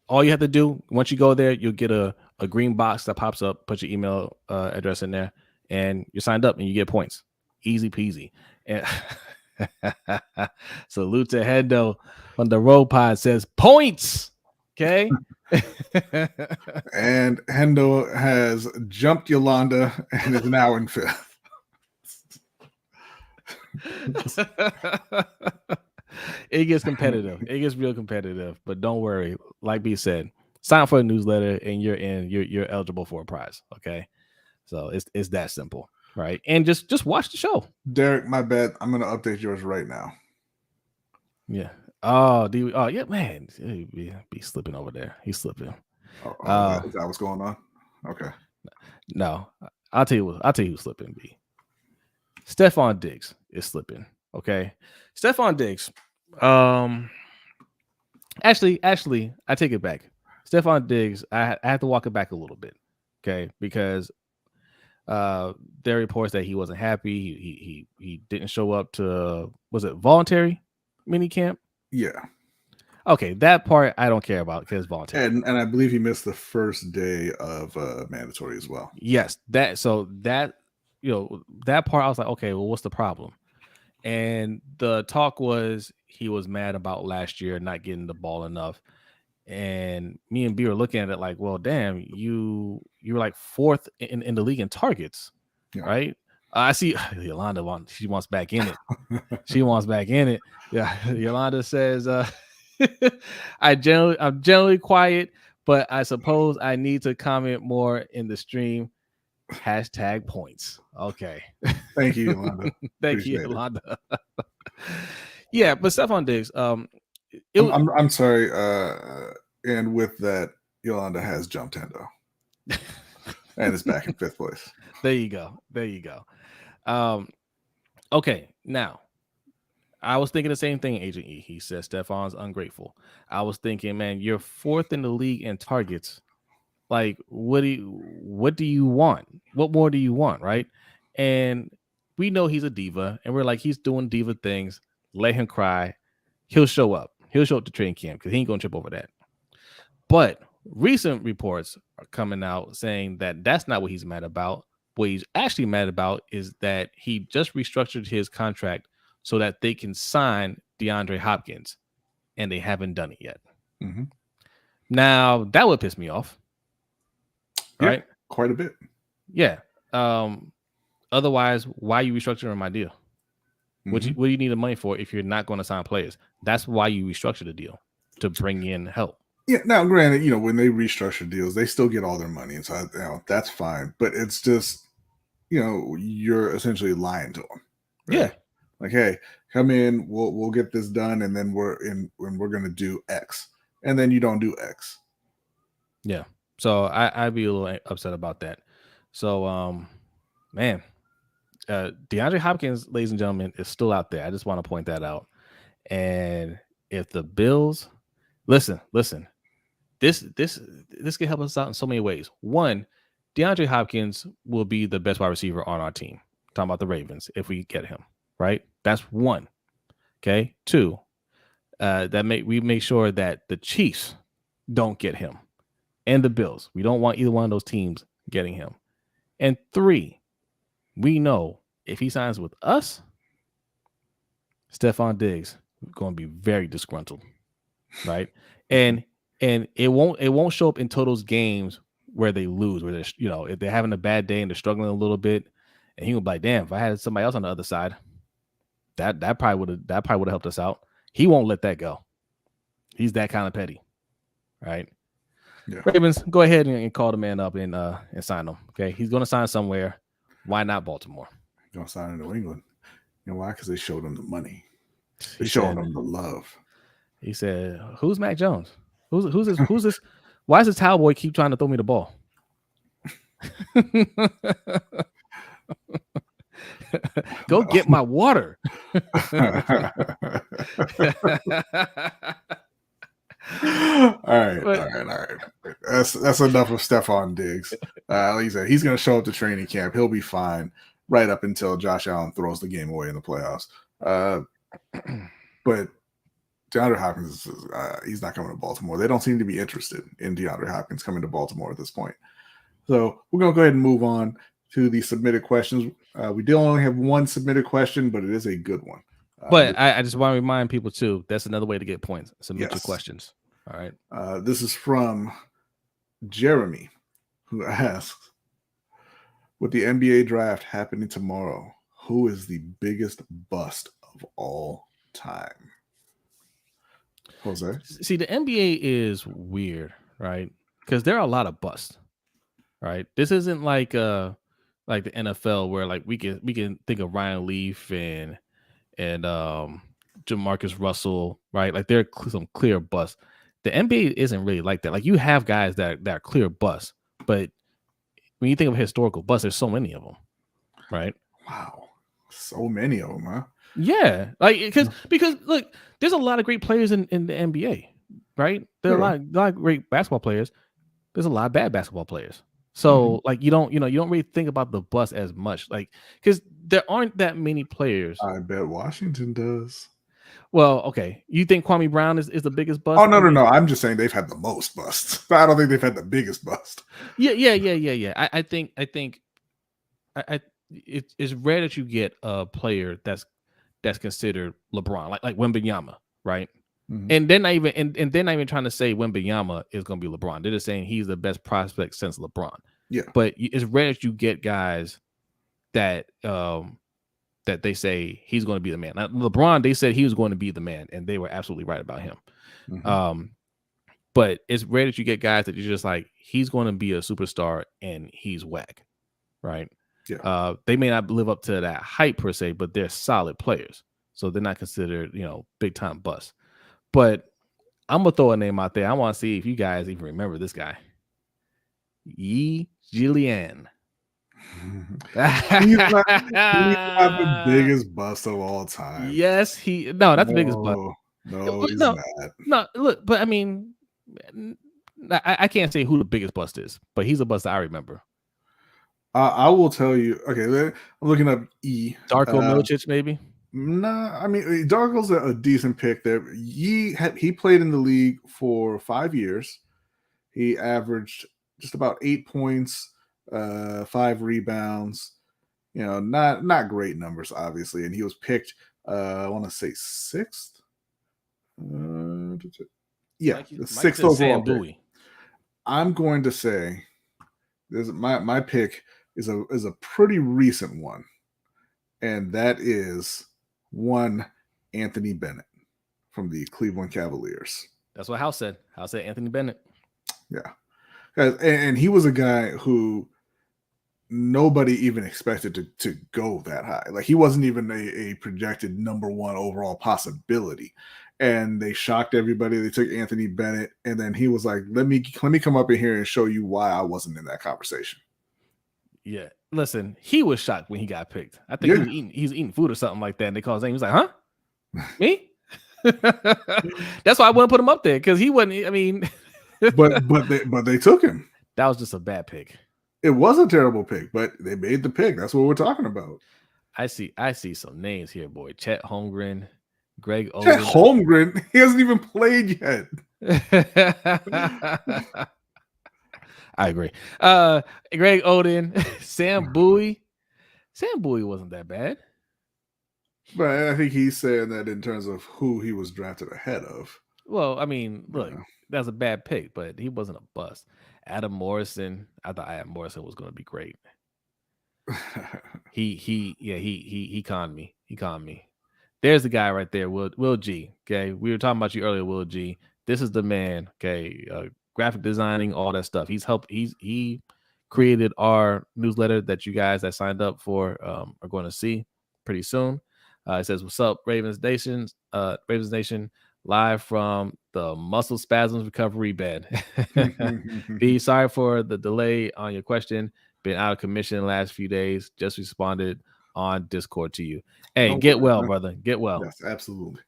all you have to do once you go there, you'll get a green box that pops up, put your email address in there, and you're signed up and you get points. Easy peasy. And salute to Hendo on the Road Pod says points. Okay. And Hendo has jumped Yolanda and is now in 5th. It gets competitive. It gets real competitive, but don't worry. Like B said, sign up for a newsletter and you're eligible for a prize. Okay. So it's that simple. Right. And just watch the show. Derek, my bad. I'm going to update yours right now. Yeah. Oh, yeah, man. He be slipping over there. He's slipping. Is that what's going on? Okay. No, I'll tell you who's slipping. B. Stefon Diggs is slipping. Okay. Stefon Diggs. Actually, I take it back. Stefon Diggs, I have to walk it back a little bit. Okay, because there are reports that he wasn't happy. He didn't show up to, was it voluntary minicamp? Yeah. Okay, that part I don't care about because it's voluntary. And I believe he missed the first day of mandatory as well. Yes, that part I was like, okay, well, what's the problem? And the talk was he was mad about last year not getting the ball enough. And me and B were looking at it like, well, damn, you were like 4th in the league in targets, right? I see Yolanda she wants back in it. She wants back in it. Yeah, Yolanda says, I'm generally quiet, but I suppose I need to comment more in the stream. # points. Okay. Thank you, Yolanda. Thank you, Yolanda. Yeah, but Stefon Diggs, I'm sorry. And with that, Yolanda has jumped Hendo and is back in 5th place. There you go. Okay, now I was thinking the same thing, Agent E. He says Stefon's ungrateful. I was thinking, man, you're 4th in the league in targets. Like, what do you want? What more do you want, right? And we know he's a diva, and we're like, he's doing diva things. Let him cry. He'll show up. He'll show up to training camp because he ain't gonna trip over that. But recent reports are coming out saying that that's not what he's mad about. What he's actually mad about is that he just restructured his contract so that they can sign DeAndre Hopkins, and they haven't done it yet. Mm-hmm. Now, that would piss me off. Right? Quite a bit. Yeah. Otherwise, why are you restructuring my deal? Mm-hmm. What do you need the money for if you're not going to sign players? That's why you restructure the deal, to bring in help. Yeah. Now, granted, when they restructure deals, they still get all their money inside. That's fine. But it's just, you're essentially lying to them. Right? Yeah. Like, hey, come in. We'll get this done, and then we're going to do X, and then you don't do X. Yeah. So I'd be a little upset about that. So, man, DeAndre Hopkins, ladies and gentlemen, is still out there. I just want to point that out. And if the Bills, listen, this can help us out in so many ways. One, DeAndre Hopkins will be the best wide receiver on our team. I'm talking about the Ravens, if we get him, right? That's one. Okay. Two, we make sure that the Chiefs don't get him. And the Bills. We don't want either one of those teams getting him. And 3, we know if he signs with us, Stefon Diggs is going to be very disgruntled, right? And it won't show up until those games where they lose, where they're if they're having a bad day and they're struggling a little bit, and he will be like, "Damn, if I had somebody else on the other side, that probably would have helped us out." He won't let that go. He's that kind of petty, right? Yeah. Ravens, go ahead and call the man up and sign him. Okay, he's going to sign somewhere. Why not Baltimore? He's going to sign in New England. You know why? Because they showed him the money. They showed him the love. He said, "Who's Mac Jones? Who's this? Who's this? Why does this towel boy keep trying to throw me the ball?" Go get my water. All right. That's enough of Stefon Diggs. Like you said, he's going to show up to training camp. He'll be fine right up until Josh Allen throws the game away in the playoffs. But DeAndre Hopkins he's not coming to Baltimore. They don't seem to be interested in DeAndre Hopkins coming to Baltimore at this point. So we're going to go ahead and move on to the submitted questions. We do only have one submitted question, but it is a good one. But I just want to remind people too, that's another way to get points. Submit your questions. All right. This is from Jeremy, who asks, with the NBA draft happening tomorrow, who is the biggest bust of all time? Jose? See, the NBA is weird, right? Because there are a lot of busts, right? This isn't like the NFL where like we can think of Ryan Leaf and Jamarcus Russell, right? Like there are some clear busts. The NBA isn't really like that. Like you have guys that are clear busts, but when you think of historical busts, there's so many of them, right? Wow, so many of them, huh? Yeah, like because look, there's a lot of great players in the NBA, right? There are a lot of great basketball players. There's a lot of bad basketball players. So like you don't really think about the bust as much, like because there aren't that many players. I bet Washington does. Well, okay. You think Kwame Brown is the biggest bust? Oh no. I'm just saying they've had the most busts. I don't think they've had the biggest bust. Yeah. I think it's rare that you get a player that's considered LeBron, like Wembanyama, right? And they're not even trying to say Wembanyama is going to be LeBron. They're just saying he's the best prospect since LeBron. Yeah. But it's rare that you get guys that that they say he's going to be the man. Now, LeBron, they said he was going to be the man, and they were absolutely right about him. But it's rare that you get guys that you're just like, he's going to be a superstar and he's whack, right? Yeah. They may not live up to that hype per se, but they're solid players. So they're not considered, big time busts. But I'm going to throw a name out there. I want to see if you guys even remember this guy. Yi Jilian. He's not the biggest bust of all time. Yes, not the biggest bust. No, he's not. No, look, but I mean, I can't say who the biggest bust is, but he's a bust that I remember. I will tell you. Okay, I'm looking up E. Darko Milicic, maybe. Nah, I mean Darko's a decent pick there. He played in the league for 5 years. He averaged just about 8 points, 5 rebounds. Not great numbers, obviously. And he was picked, I want to say 6th. The 6th overall pick. I'm going to say my pick is a pretty recent one, and that is one Anthony Bennett from the Cleveland Cavaliers. That's what House said. House said Anthony Bennett. Yeah, and he was a guy who nobody even expected to go that high. Like he wasn't even a projected number 1 overall possibility. And they shocked everybody. They took Anthony Bennett, and then he was like, "Let me come up in here and show you why I wasn't in that conversation." Yeah, listen, he was shocked when he got picked. I think he was eating food or something like that, and they called his name. He was like, "Huh, me?" That's why I wouldn't put him up there because he wasn't. I mean, but they took him. That was just a bad pick. It was a terrible pick, but they made the pick. That's what we're talking about. I see some names here, boy. Chet Holmgren. Greg Oden. Chet Holmgren, he hasn't even played yet. I agree. Greg Oden, Sam Bowie. Sam Bowie wasn't that bad. But I think he's saying that in terms of who he was drafted ahead of. Well, I mean, look, that was a bad pick, but he wasn't a bust. Adam Morrison, I thought Adam Morrison was going to be great. He conned me. He conned me. There's the guy right there, Will G. Okay, we were talking about you earlier, Will G. This is the man. Okay, graphic designing, all that stuff. He created our newsletter that you guys that signed up for are going to see pretty soon. It says, "What's up, Ravens Nation? Ravens Nation, live from the muscle spasms recovery bed. Be sorry for the delay on your question. Been out of commission the last few days. Just responded on Discord to you. Hey, get well, brother. Get well." Yes, absolutely.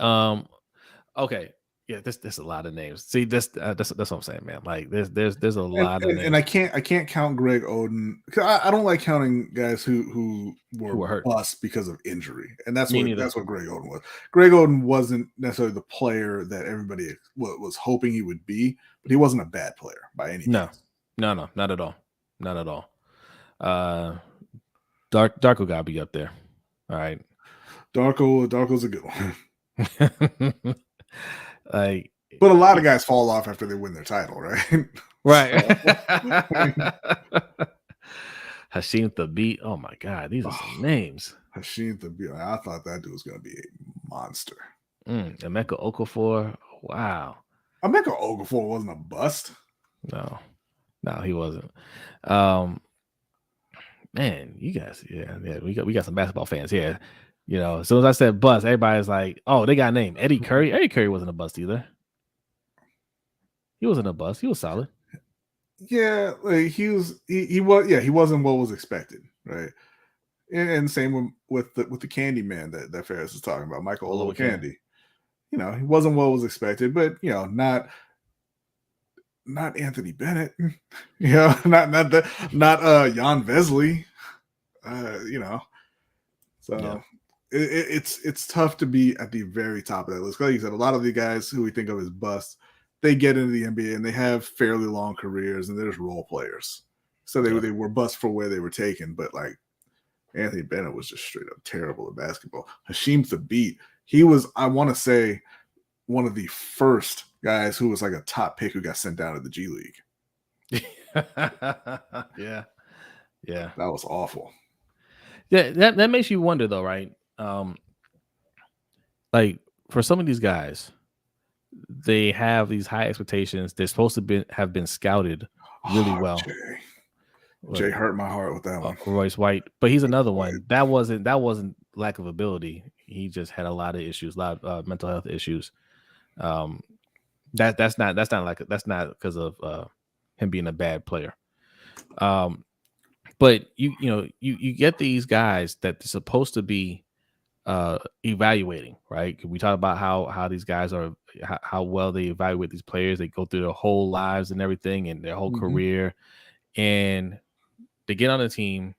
Okay. Yeah, there's a lot of names. See, that's what I'm saying, man. Like there's a lot of names. And I can't count Greg Oden. I don't like counting guys who were were hurt. busts because of injury, and that's Me what neither. Greg Oden was. Greg Oden wasn't necessarily the player that everybody was hoping he would be, but he wasn't a bad player by any means. No, not at all, not at all. Darko gotta be up there. All right, Darko's a good one. Like, but a lot of guys fall off after they win their title, right? Right. Hashim Thabit. Oh my God, these are some names. Hashim Thabit. I thought that dude was going to be a monster. Emeka Okafor. Wow. Emeka Okafor wasn't a bust. No, he wasn't. Man, you guys, yeah, we got some basketball fans here. You know, as soon as I said bust, everybody's like, "Oh, they got a name." Eddie Curry. Eddie Curry wasn't a bust either. He wasn't a bust. He was solid. Yeah, like he was. He was. Yeah, he wasn't what was expected, right? And same with the Candy Man that Ferris is talking about, Michael Olowokandi. You know, he wasn't what was expected, but you know, not Anthony Bennett. You know, not Jan Vesley. You know, so. Yeah. It's tough to be at the very top of that list. Like you said, a lot of the guys who we think of as busts, they get into the NBA and they have fairly long careers, and they're just role players. So they were busts for where they were taken. But like Anthony Bennett was just straight up terrible at basketball. Hashim Thabit, he was, I want to say, one of the first guys who was like a top pick who got sent down to the G League. Yeah. That was awful. Yeah, that makes you wonder though, right? Like for some of these guys, they have these high expectations. They're supposed to have been scouted really well. Jay hurt my heart with that one. Royce White, but he's another one. That wasn't lack of ability. He just had a lot of issues, a lot of mental health issues. That's not because of him being a bad player. But you get these guys that they're supposed to be evaluating, right? We talk about how these guys are, how well they evaluate these players. They go through their whole lives and everything and their whole career, and they get on the team,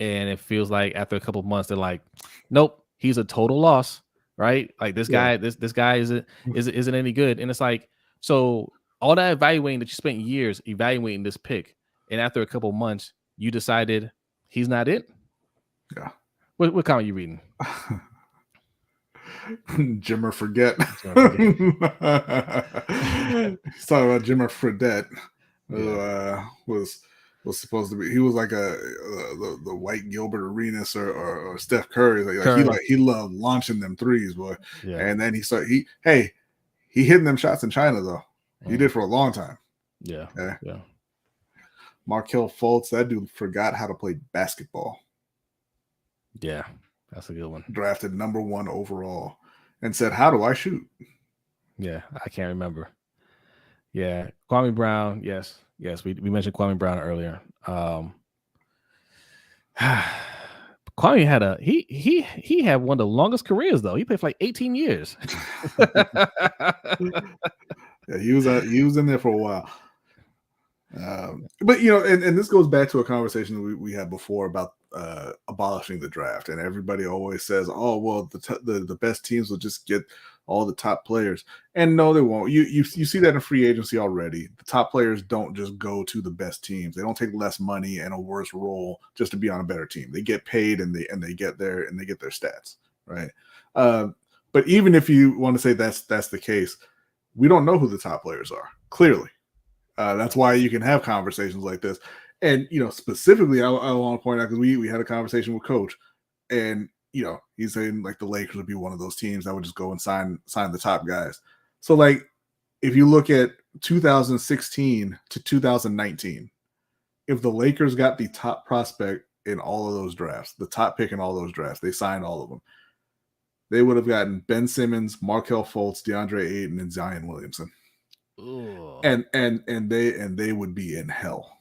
and it feels like after a couple of months they're like, nope, he's a total loss, right? Like this guy isn't any good. And it's like, so all that evaluating that you spent years evaluating this pick, and after a couple of months you decided he's not it. Yeah. What comment are you reading? Jimmer Fredette. He's talking about Jimmer Fredette. Was supposed to be, he was like the white Gilbert Arenas or Steph Curry. He loved launching them threes, boy. Yeah. And then he hitting them shots in China though. He did for a long time. Yeah. Okay? Yeah. Markelle Fultz, that dude forgot how to play basketball. Yeah, that's a good one. Drafted #1 overall and said, "How do I shoot?" Yeah, I can't remember. Yeah, Kwame Brown. Yes, we mentioned Kwame Brown earlier. Kwame had he had one of the longest careers though. He played for like 18 years. Yeah, he was in there for a while. But and this goes back to a conversation we had before about abolishing the draft, and everybody always says, "Oh, well, the best teams will just get all the top players," and no, they won't. You see that in free agency already. The top players don't just go to the best teams. They don't take less money and a worse role just to be on a better team. They get paid and they get their stats, right? But even if you want to say that's the case, we don't know who the top players are. Clearly. That's why you can have conversations like this. And, specifically, I want to point out, because we had a conversation with Coach, and, he's saying, like, the Lakers would be one of those teams that would just go and sign the top guys. So, like, if you look at 2016 to 2019, if the Lakers got the top prospect in all of those drafts, the top pick in all those drafts, they signed all of them, they would have gotten Ben Simmons, Markelle Fultz, DeAndre Ayton, and Zion Williamson. Ooh. And they would be in hell.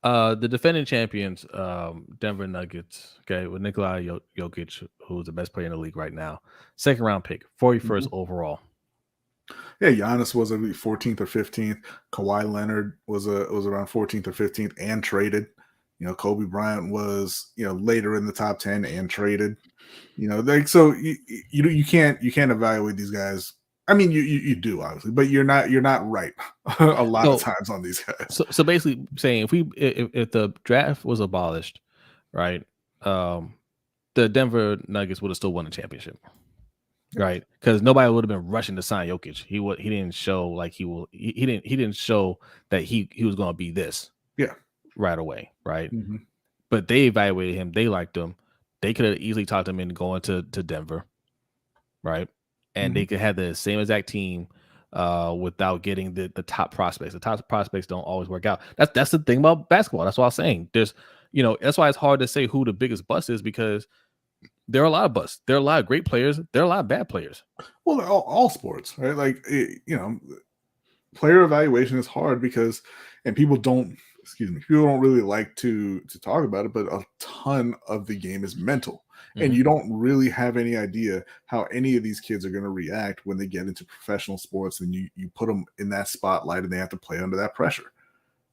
The defending champions, Denver Nuggets, okay, with Nikola Jokic, who's the best player in the league right now, 2nd round pick, 41st overall. Yeah, Giannis was 14th or 15th. Kawhi Leonard was around 14th or 15th and traded. Kobe Bryant was later in the top 10 and traded. So you can't evaluate these guys. I mean, you do obviously, but you're not right a lot of times on these guys. So basically saying if the draft was abolished, right? The Denver Nuggets would have still won the championship. Right, because nobody would have been rushing to sign Jokic. He didn't show like he didn't show that he was going to be this right away, right? Mm-hmm. But they evaluated him. They liked him. They could have easily talked him into going to Denver, right? And they could have the same exact team without getting the top prospects. The top prospects don't always work out. That's the thing about basketball. That's what I was saying. There's that's why it's hard to say who the biggest bust is, because there are a lot of busts. There are a lot of great players. There are a lot of bad players. Well, all sports, right? Like, player evaluation is hard because, and people don't really like to talk about it, but a ton of the game is mental. And you don't really have any idea how any of these kids are going to react when they get into professional sports and you put them in that spotlight and they have to play under that pressure.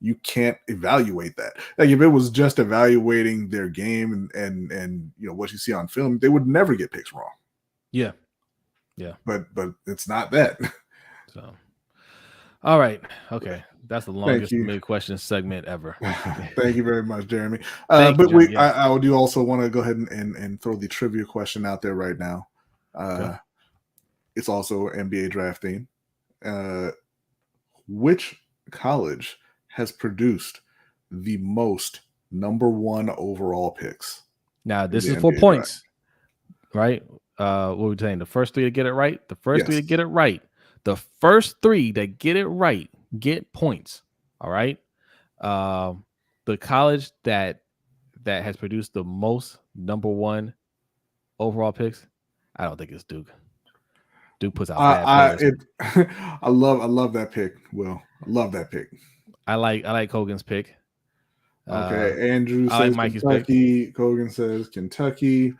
You can't evaluate that. Like, if it was just evaluating their game and what you see on film, they would never get picks wrong. Yeah. But it's not that. So, all right, okay, that's the longest mid question segment ever. Thank you very much, Jeremy. I do also want to go ahead and throw the trivia question out there right now. It's also NBA draft theme. Which college has produced the most number 1 overall picks? Now, this is 4 points, right? What we're saying, the first 3 to get it right. The first 3 to get it right. The first 3 that get it right get points. All right. The college that has produced the most number 1 overall picks, I don't think it's Duke. Duke puts out bad players. I love that pick. Will, I love that pick. I like Hogan's pick. Okay, Andrew says like Kentucky. Kogan says Kentucky.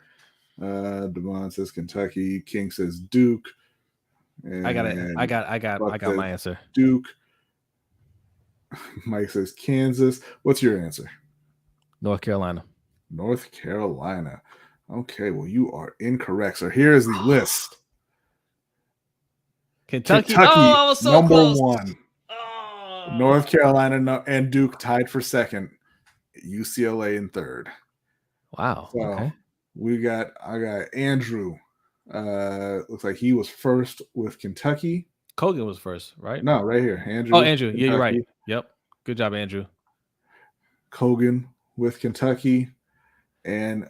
Devon says Kentucky. King says Duke. I got my answer. Duke. Mike says Kansas. What's your answer? North Carolina. North Carolina. Okay, well, you are incorrect. So here is the list. Kentucky I was so number close. 1. North Carolina and Duke tied for 2nd. UCLA in 3rd. Wow. So okay. I got Andrew. Looks like he was first with Kentucky. Kogan was first, right? No, right here. Andrew. Oh, Andrew. Kentucky. Yeah, you're right. Yep. Good job, Andrew. Kogan with Kentucky and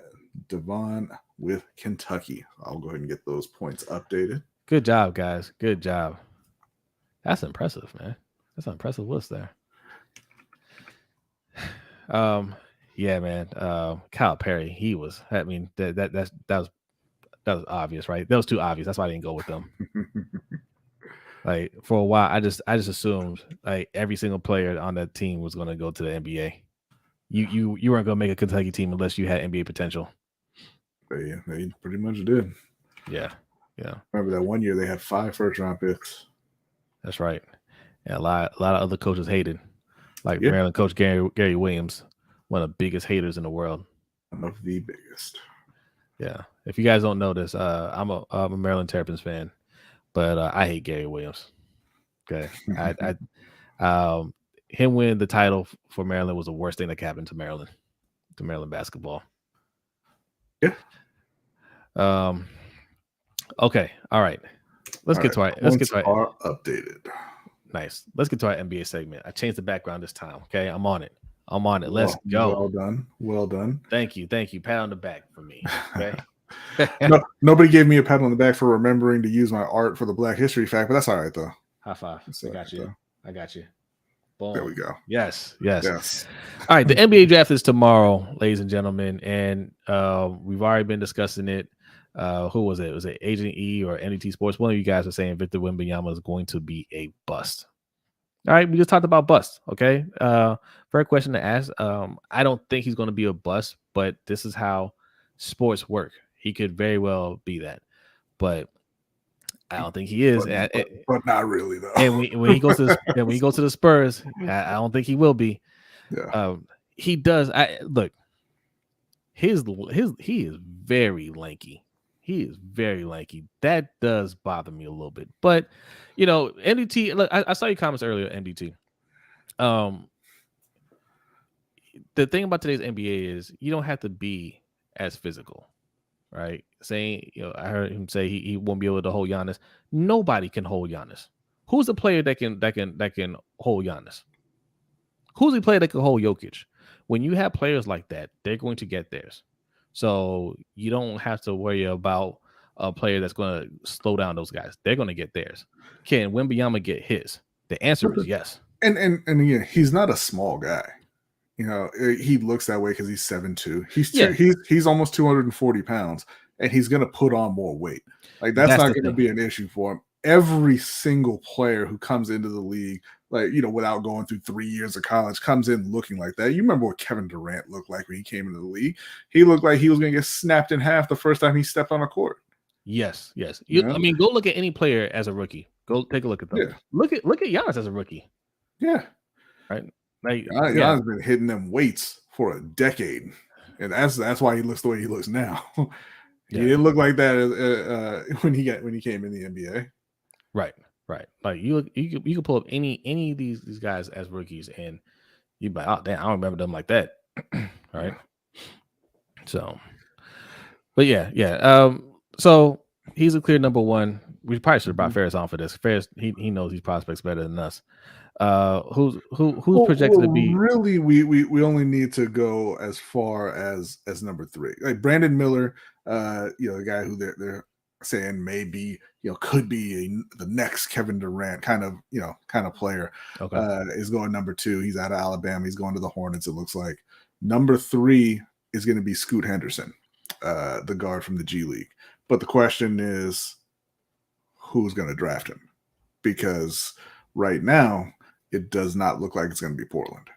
Devon with Kentucky. I'll go ahead and get those points updated. Good job, guys. Good job. That's impressive, man. That's an impressive list there. Yeah, man. Kyle Perry, he was. I mean, that was obvious, right? That was too obvious. That's why I didn't go with them. Like, for a while, I just assumed like every single player on that team was going to go to the NBA. You weren't going to make a Kentucky team unless you had NBA potential. Yeah, they pretty much did. Yeah. Remember that one year they had 5 first-round picks. That's right. And a lot of other coaches hated, like Maryland coach Gary Williams, one of the biggest haters in the world. One of the biggest. Yeah. If you guys don't know this, I'm a Maryland Terrapins fan, but I hate Gary Williams. Okay. Him winning the title for Maryland was the worst thing that happened to Maryland basketball. Yeah. Okay. All right. Let's get to our updated. Nice. Let's get to our NBA segment. I changed the background this time. Okay. I'm on it. Let's go. Well done. Thank you. Pat on the back for me. Okay. Nobody gave me a pat on the back for remembering to use my art for the Black History Fact, but that's all right though. High five. I got you. Boom. There we go. Yes. All right. The NBA draft is tomorrow, ladies and gentlemen, and we've already been discussing it. Who was it? Was it Agent E or NET Sports? One of you guys are saying Victor Wembanyama is going to be a bust. All right, we just talked about bust. Okay, fair question to ask. I don't think he's going to be a bust, but this is how sports work. He could very well be that, but I don't think he is. But not really though. And when he goes to the Spurs, I don't think he will be. Yeah. He does. Look. He is very lanky. He is very lanky. That does bother me a little bit. But MDT. Look, I saw your comments earlier, MDT. The thing about today's NBA is you don't have to be as physical, right? Saying, I heard him say he won't be able to hold Giannis. Nobody can hold Giannis. Who's the player that can hold Giannis? Who's the player that can hold Jokic? When you have players like that, they're going to get theirs. So you don't have to worry about a player that's going to slow down those guys. They're going to get theirs. Can Wembanyama get his? The answer is yes. And again, he's not a small guy. He looks that way because he's 7'2". He's almost 240 pounds, and he's going to put on more weight. Like that's not going to be an issue for him. Every single player who comes into the league, without going through 3 years of college, comes in looking like that. You remember what Kevin Durant looked like when he came into the league? He looked like he was going to get snapped in half the first time he stepped on a court. Yes. I mean, go look at any player as a rookie. Go take a look at them. Yeah. Look at Giannis as a rookie. Yeah. Right. Giannis been hitting them weights for a decade, and that's why he looks the way he looks now. He didn't look like that when he came in the NBA. Right. Like you can pull up any of these guys as rookies, and you'd be like, oh damn, I don't remember them like that. Right. So, but yeah. So he's a clear number one. We probably should have brought Ferris on for this. Ferris, he knows these prospects better than us. Who's projected to be? Really, we only need to go as far as number 3, like Brandon Miller. The guy who they're saying maybe could be the next Kevin Durant kind of player. Okay. Is going number 2. He's out of Alabama. He's going to the Hornets. It looks like. Number 3 is going to be Scoot Henderson, the guard from the G League. But the question is, who's going to draft him? Because right now, it does not look like it's going to be Portland.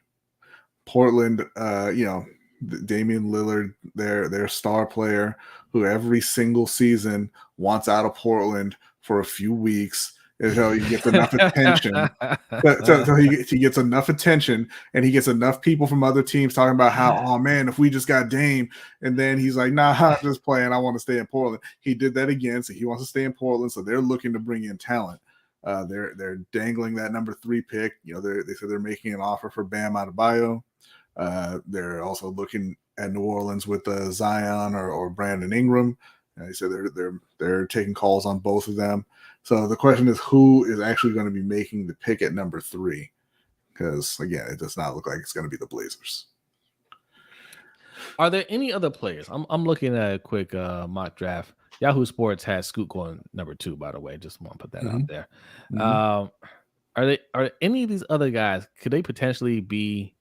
Damian Lillard, their star player, who every single season wants out of Portland for a few weeks until he gets enough attention. So he gets enough attention, and he gets enough people from other teams talking about how, oh man, if we just got Dame, and then he's like, nah, I'm just playing. I want to stay in Portland. He did that again, so he wants to stay in Portland. So they're looking to bring in talent. They're dangling that number 3 pick. They said they're making an offer for Bam Adebayo. They're also looking at New Orleans with Zion or Brandon Ingram. They said they're taking calls on both of them. So the question is, who is actually going to be making the pick at number 3? Because again, it does not look like it's going to be the Blazers. Are there any other players? I'm looking at a quick mock draft. Yahoo Sports has Scoot going number 2, by the way. Just want to put that out there. Are any of these other guys, could they potentially be,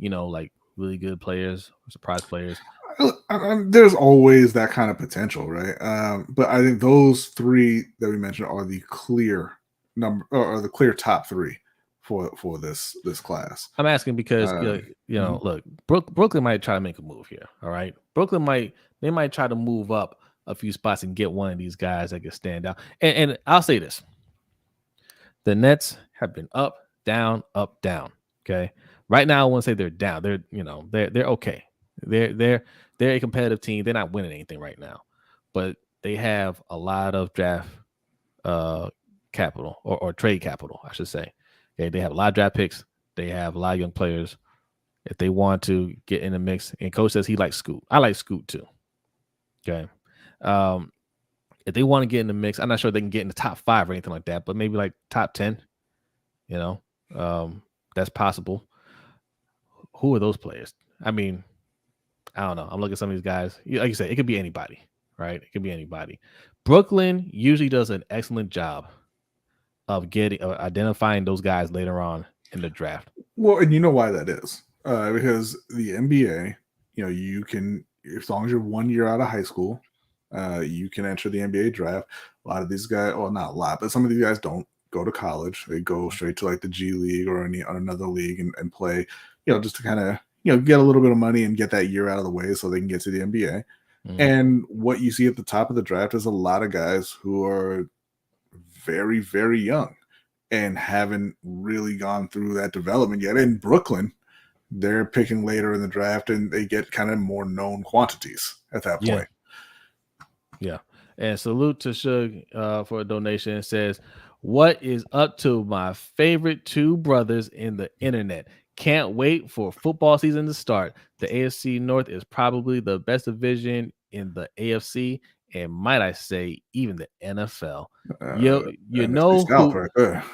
like really good players or surprise players? There's always that kind of potential, right? But I think those 3 that we mentioned are the clear number, or the clear top 3 for this class. I'm asking because look, Brooklyn might try to make a move here. All right, Brooklyn might try to move up a few spots and get one of these guys that can stand out. And I'll say this: the Nets have been up, down, up, down. Okay, right now I wouldn't say they're down. They're okay. They're a competitive team. They're not winning anything right now, but they have a lot of draft capital or trade capital, I should say. Okay, they have a lot of draft picks. They have a lot of young players. If they want to get in the mix, and coach says he likes Scoot. I like Scoot too. Okay. If they want to get in the mix, I'm not sure they can get in the top 5 or anything like that, but maybe like top 10. That's possible. Who are those players? I mean, I don't know. I'm looking at some of these guys. Like you said, it could be anybody, right? It could be anybody. Brooklyn usually does an excellent job of identifying those guys later on in the draft. Well, and you know why that is? Because the NBA, you can, as long as you're 1 year out of high school, you can enter the NBA draft. A lot of these guys, well, not a lot, but some of these guys don't go to college. They go straight to like the G League or another league and play, just to kind of, get a little bit of money and get that year out of the way so they can get to the NBA. And what you see at the top of the draft is a lot of guys who are very, very young and haven't really gone through that development yet. In Brooklyn, they're picking later in the draft, and they get kind of more known quantities at that point. Yeah. And salute to Suge for a donation. It says, "What is up to my favorite two brothers in the internet? Can't wait for football season to start. The AFC North is probably the best division in the AFC, and might I say, even the NFL. You know South who right there.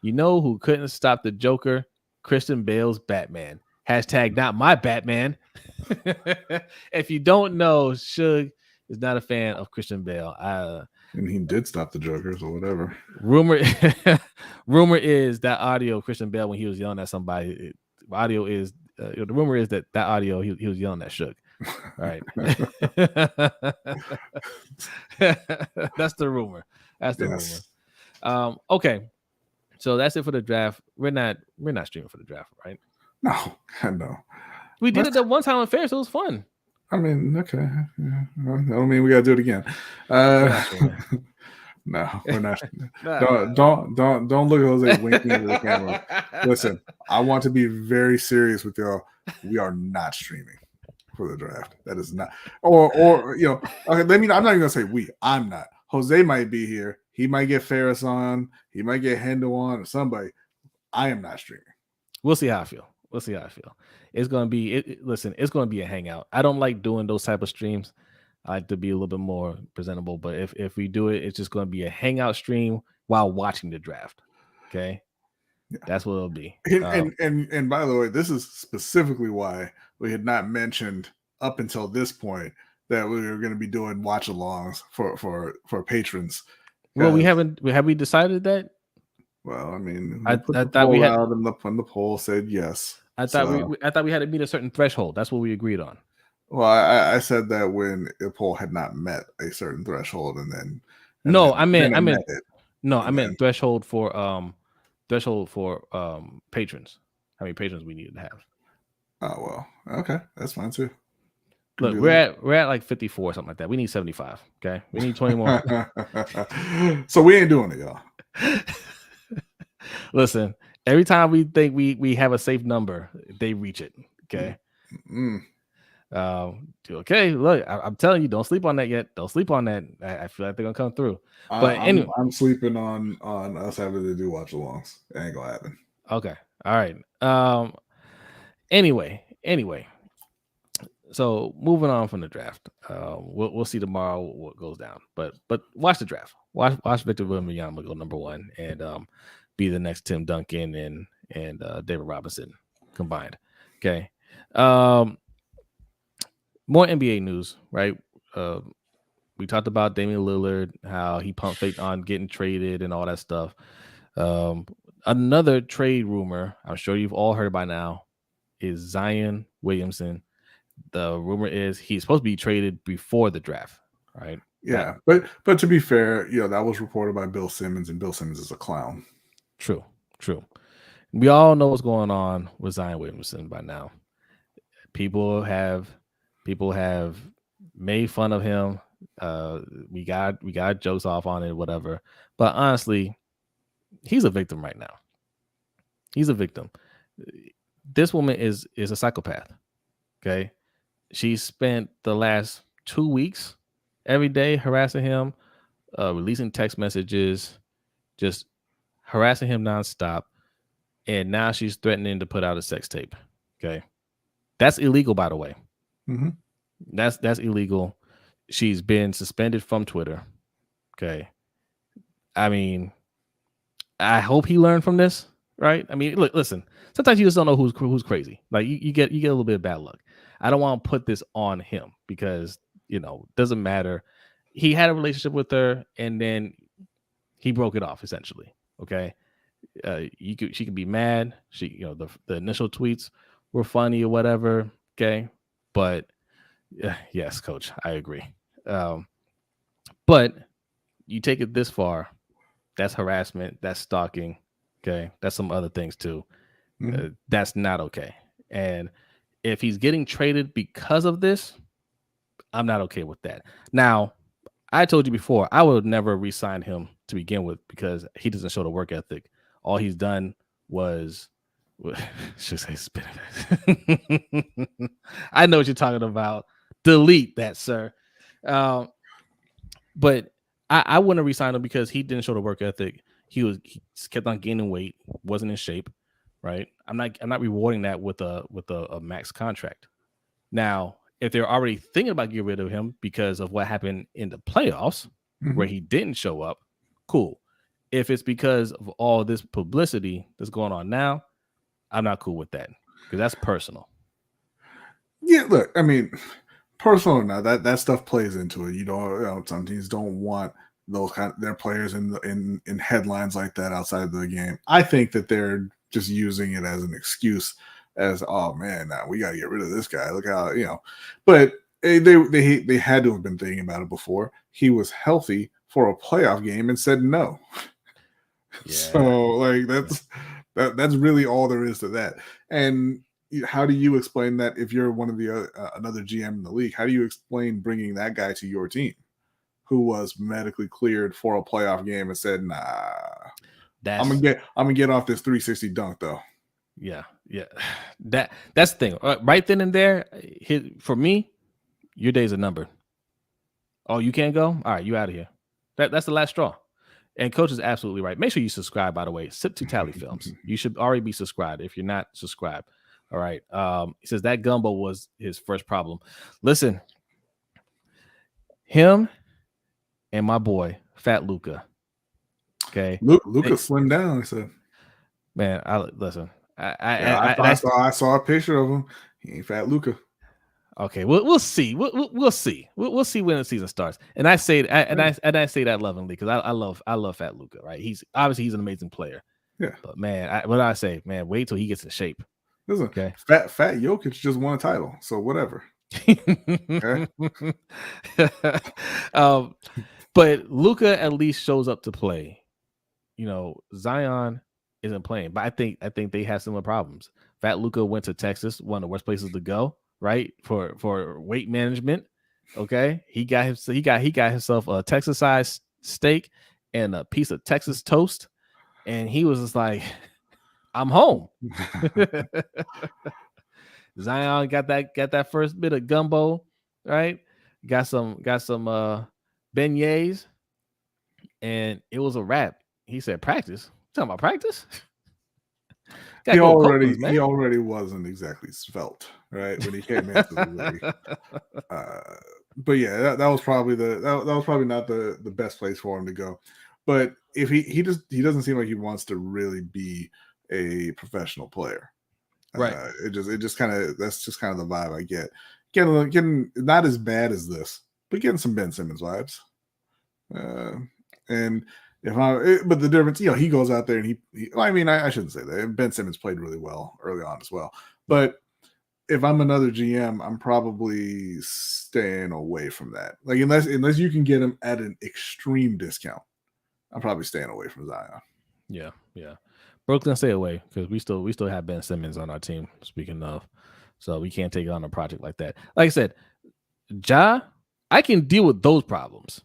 you know who couldn't stop the Joker? Christian Bale's Batman. Hashtag not my Batman." If you don't know, Suge is not a fan of Christian Bale. And he did stop the Jokers or whatever. Rumor is that audio of Christian Bale when he was yelling at somebody. Audio is the rumor is that audio he was yelling at Suge. All right. That's the rumor. That's the rumor. Okay. So that's it for the draft. We're not streaming for the draft, right? No. We did it that one time on Fair, so it was fun. I mean, okay. Yeah. I don't mean we gotta do it again. No, we're not. Don't look at Jose winking into the camera. Listen, I want to be very serious with y'all. We are not streaming for the draft. That is not. Or okay. I'm not even gonna say we. I'm not. Jose might be here. He might get Ferris on. He might get Hendo on or somebody. I am not streaming. We'll see how I feel. It's gonna be. Listen, it's gonna be a hangout. I don't like doing those type of streams. I like to be a little bit more presentable, but if we do it, it's just going to be a hangout stream while watching the draft. Okay, that's what it'll be. And by the way, this is specifically why we had not mentioned up until this point that we were going to be doing watch-alongs for patrons. Well, have we decided that? Well, I mean, I thought we had out and the poll said yes. I thought we had to meet a certain threshold. That's what we agreed on. Well, I said that when the poll had not met a certain threshold, and then I meant threshold for patrons. How many patrons we needed to have? Oh well, okay, that's fine too. Look, we're at like 54 or something like that. We need 75. Okay, we need 20 more. So we ain't doing it, y'all. Listen, every time we think we have a safe number, they reach it. Okay. Mm-hmm. Okay, look, I'm telling you, don't sleep on that yet. Don't sleep on that. I feel like they're gonna come through. But anyway, I'm sleeping on us having to do watch-alongs. It ain't gonna happen. Okay, all right. Anyway. So moving on from the draft, we'll see tomorrow what goes down. But watch the draft. Watch Victor Wembanyama go number one and be the next Tim Duncan and David Robinson combined. Okay. More NBA news, right? We talked about Damian Lillard, how he pump faked on getting traded and all that stuff. Another trade rumor, I'm sure you've all heard by now, is Zion Williamson. The rumor is he's supposed to be traded before the draft, right? Yeah, but to be fair, that was reported by Bill Simmons, and Bill Simmons is a clown. True. We all know what's going on with Zion Williamson by now. People have made fun of him. We got jokes off on it, whatever. But honestly, he's a victim right now. He's a victim. This woman is a psychopath. Okay. She spent the last 2 weeks every day harassing him, releasing text messages, just harassing him nonstop. And now she's threatening to put out a sex tape. Okay. That's illegal, by the way. Mm-hmm. That's illegal. She's been suspended from Twitter. Okay. I mean, I hope he learned from this, right? I mean, look, listen. Sometimes you just don't know who's crazy. Like you get a little bit of bad luck. I don't want to put this on him because it doesn't matter. He had a relationship with her and then he broke it off essentially. Okay. She can be mad. The initial tweets were funny or whatever. Okay. But yes, coach, I agree. But you take it this far, that's harassment, that's stalking. Okay. That's some other things too. Mm-hmm. That's not okay. And if he's getting traded because of this, I'm not okay with that. Now, I told you before, I would never re-sign him to begin with because he doesn't show the work ethic. All he's done was should say spit it. I know what you're talking about. Delete that, sir. But I wouldn't resign him because he didn't show the work ethic. He kept on gaining weight, wasn't in shape, right? I'm not rewarding that with a max contract. Now, if they're already thinking about getting rid of him because of what happened in the playoffs, where he didn't show up, cool. If it's because of all this publicity that's going on now, I'm not cool with that because that's personal. Yeah, look, I mean, personal or not, that stuff plays into it. You know, some teams don't want those their players in headlines like that outside of the game. I think that they're just using it as an excuse, as oh man, now we got to get rid of this guy. Look how but they had to have been thinking about it before. He was healthy for a playoff game and said no. Yeah. So like that's really all there is to that. And how do you explain that if you're one of the another GM in the league? How do you explain bringing that guy to your team who was medically cleared for a playoff game and said, "Nah, I'm gonna get off this 360 dunk though." Yeah. That's the thing. Right then and there, for me, your days are numbered. Oh, you can't go? All right, you out of here. That's the last straw. And coach is absolutely right. Make sure you subscribe, by the way. Sip to Tally Films. You should already be subscribed if you're not subscribed. All right. He says that gumbo was his first problem. Listen, him and my boy, Fat Luca. Okay. Luca slimmed down, he said. Man, I saw a picture of him. He ain't Fat Luca. Okay, we'll see. We'll see. We'll see when the season starts. And I say I say that lovingly because I love Fat Luca, right? He's an amazing player. Yeah. But man, what I say, man, wait till he gets in shape. Listen, okay. Fat Jokic just won a title, so whatever. Okay. But Luca at least shows up to play. Zion isn't playing, but I think they have similar problems. Fat Luca went to Texas, one of the worst places to go. Right, for weight management. Okay, he got himself a Texas-sized steak and a piece of Texas toast, and he was just like, "I'm home." Zion got that first bit of gumbo, right? Got some beignets, and it was a wrap. He said, "Practice? Talking about practice?" He already wasn't exactly svelte, right, when he came into the league. But yeah, that was probably not the best place for him to go. But if he doesn't seem like he wants to really be a professional player, right? It just kind of that's just kind of the vibe I get. Getting not as bad as this, but getting some Ben Simmons vibes. But the difference, he goes out there and I shouldn't say that. Ben Simmons played really well early on as well. But if I'm another GM, I'm probably staying away from that. Like unless you can get him at an extreme discount, I'm probably staying away from Zion. Yeah. Brooklyn, stay away because we still have Ben Simmons on our team. Speaking of, so we can't take on a project like that. Like I said, Ja, I can deal with those problems.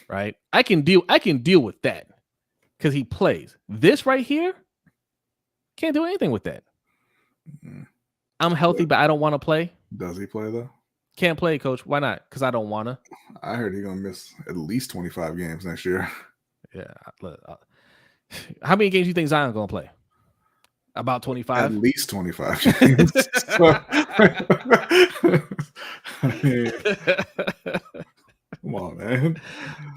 Right, I can deal with that because he plays. This right here can't do anything with that. Mm-hmm. I'm healthy, but I don't want to play. Does he play though? Can't play, coach. Why not? Because I don't want to. I heard he's gonna miss at least 25 games next year. Yeah. How many games do you think Zion's gonna play? About 25. At least 25 games. Come on, man.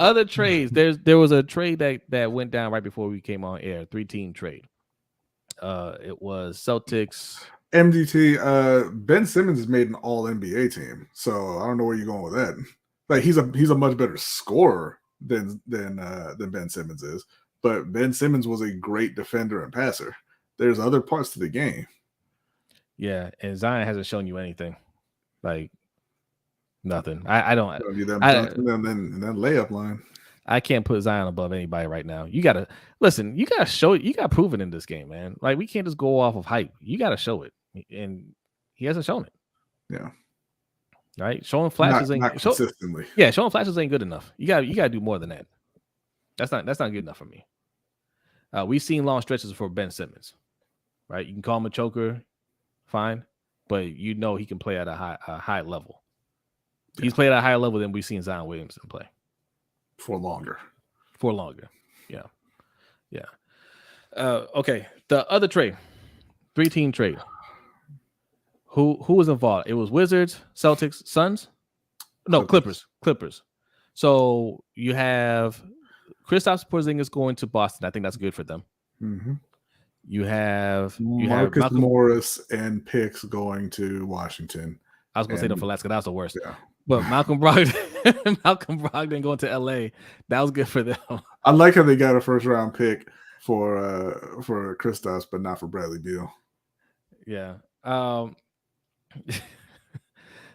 Other trades. There was a trade that went down right before we came on air. 3-team trade. It was Celtics. MDT. Ben Simmons has made an All NBA team, so I don't know where you're going with that. Like he's a much better scorer than Ben Simmons is, but Ben Simmons was a great defender and passer. There's other parts to the game. Yeah, and Zion hasn't shown you anything. Like. Nothing. I don't. And then layup line. I can't put Zion above anybody right now. You gotta listen. You gotta show it. You gotta prove it in this game, man. Like we can't just go off of hype. You gotta show it, and he hasn't shown it. Yeah. Right. Showing flashes not consistently. Yeah, showing flashes ain't good enough. You gotta do more than that. That's not good enough for me. We've seen long stretches for Ben Simmons, right? You can call him a choker, fine, but you know he can play at a high level. Yeah. He's played at a higher level than we've seen Zion Williamson play for longer. Yeah. Okay, the other trade, 3-team trade. Who was involved? It was Wizards, Celtics, Suns. No, Clippers. So you have Kristaps Porzingis going to Boston. I think that's good for them. Mm-hmm. You have Marcus Morris and picks going to Washington. I was going to say that for Alaska. That was the worst. Yeah. But Malcolm Brogdon going to LA. That was good for them. I like how they got a first round pick for Kristaps, but not for Bradley Beal. Yeah.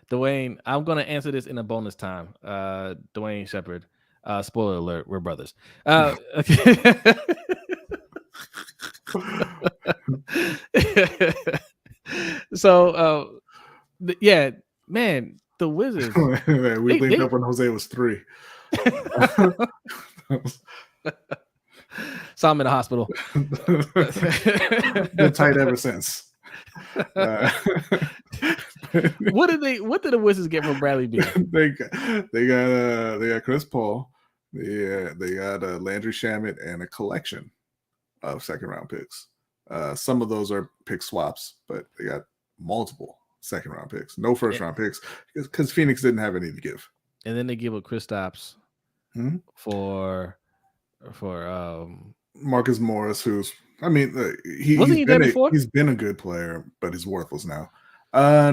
Dwayne, I'm going to answer this in a bonus time. Dwayne Shepard. Spoiler alert, we're brothers. So, yeah, man, the Wizards. we linked up when Jose was 3. So I'm in the hospital. Been tight ever since. What did the Wizards get from Bradley Beal? They got Chris Paul. They got Landry Shamet and a collection of second round picks. Some of those are pick swaps, but they got multiple second round picks. No first round picks because Phoenix didn't have any to give. And then they give up Kristaps for Marcus Morris, who's he's been a good player, but he's worthless now. I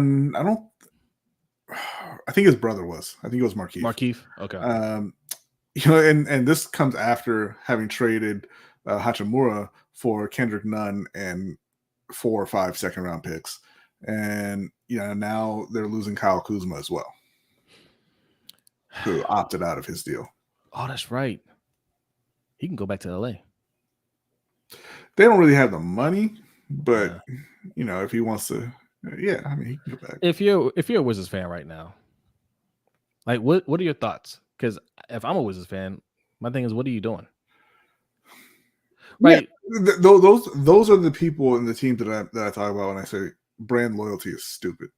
think his brother was. I think it was Markieff. Markieff, okay. And this comes after having traded Hachimura for Kendrick Nunn and 4 or 5 second round picks, and now they're losing Kyle Kuzma as well, who opted out of his deal. Oh, that's right. He can go back to LA. They don't really have the money, but if he wants to, he can go back. If you're a Wizards fan right now, like what are your thoughts? Because if I'm a Wizards fan, my thing is, what are you doing? Right. Yeah, those are the people in the team that I talk about when I say brand loyalty is stupid.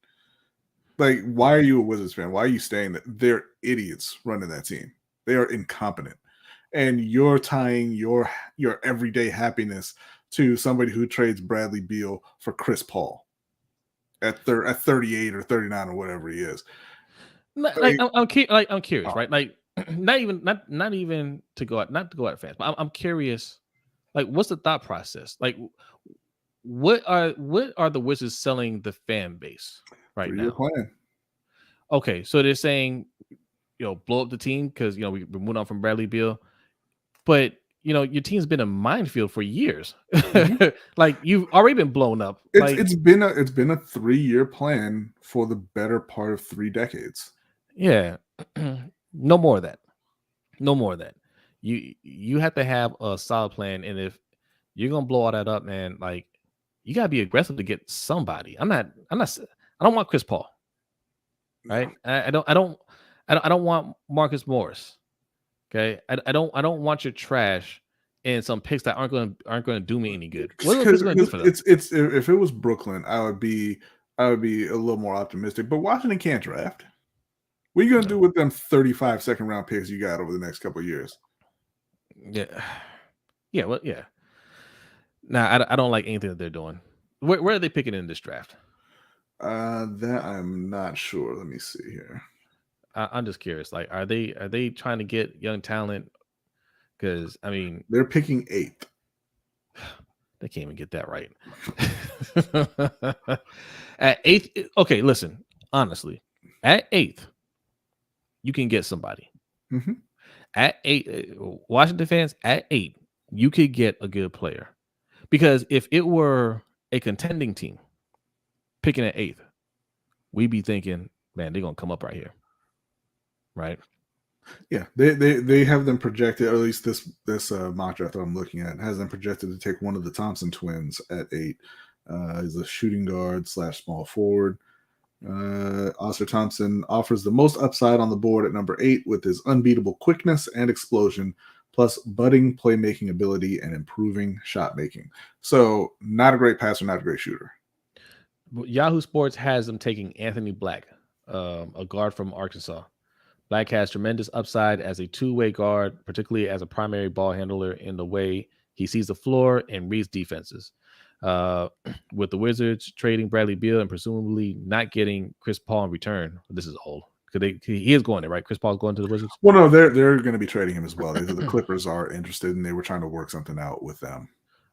Like, why are you a Wizards fan? Why are you staying there? They're idiots running that team. They are incompetent. And you're tying your everyday happiness to somebody who trades Bradley Beal for Chris Paul at 38 or 39 or whatever he is. I'm curious, right? Like, not even to go at fans, but I'm curious. Like, what's the thought process? Like, what are the Wizards selling the fan base right now? Plan. Okay, so they're saying, blow up the team because we moved on from Bradley Beal, but your team's been a minefield for years. Mm-hmm. Like, you've already been blown up. It's been a 3-year plan for the better part of 3 decades. Yeah, no more of that. You have to have a solid plan, and if you're gonna blow all that up, man, like, you gotta be aggressive to get somebody. I don't want Chris Paul, right? I don't want Marcus Morris. Okay, I don't want your trash and some picks that aren't going to do me any good. What are they going to do for them? It's if it was Brooklyn, I would be a little more optimistic. But Washington can't draft. What are you going to do with them 35 second round picks you got over the next couple of years? Yeah. Well, yeah. Nah, I don't like anything that they're doing. Where are they picking in this draft? That I'm not sure. Let me see here. I'm just curious. Like, are they trying to get young talent? Because they're picking 8th. They can't even get that right. At 8th, okay. Listen, honestly, at 8th, you can get somebody. Mm-hmm. At 8, Washington fans, at 8, you could get a good player. Because if it were a contending team picking at 8th, we'd be thinking, man, they're gonna come up right here. Right. Yeah, they have them projected, or at least this mock draft that I'm looking at has them projected to take one of the Thompson twins at 8. He's a shooting guard / small forward. Oscar Thompson offers the most upside on the board at number 8 with his unbeatable quickness and explosion, plus budding playmaking ability and improving shot making. So not a great passer, not a great shooter. Yahoo Sports has them taking Anthony Black, a guard from Arkansas. Black has tremendous upside as a two-way guard, particularly as a primary ball handler in the way he sees the floor and reads defenses. With the Wizards trading Bradley Beal and presumably not getting Chris Paul in return, this is old. He is going there, right? Chris Paul's going to the Wizards? Well, no, they're going to be trading him as well. The Clippers are interested, and they were trying to work something out with them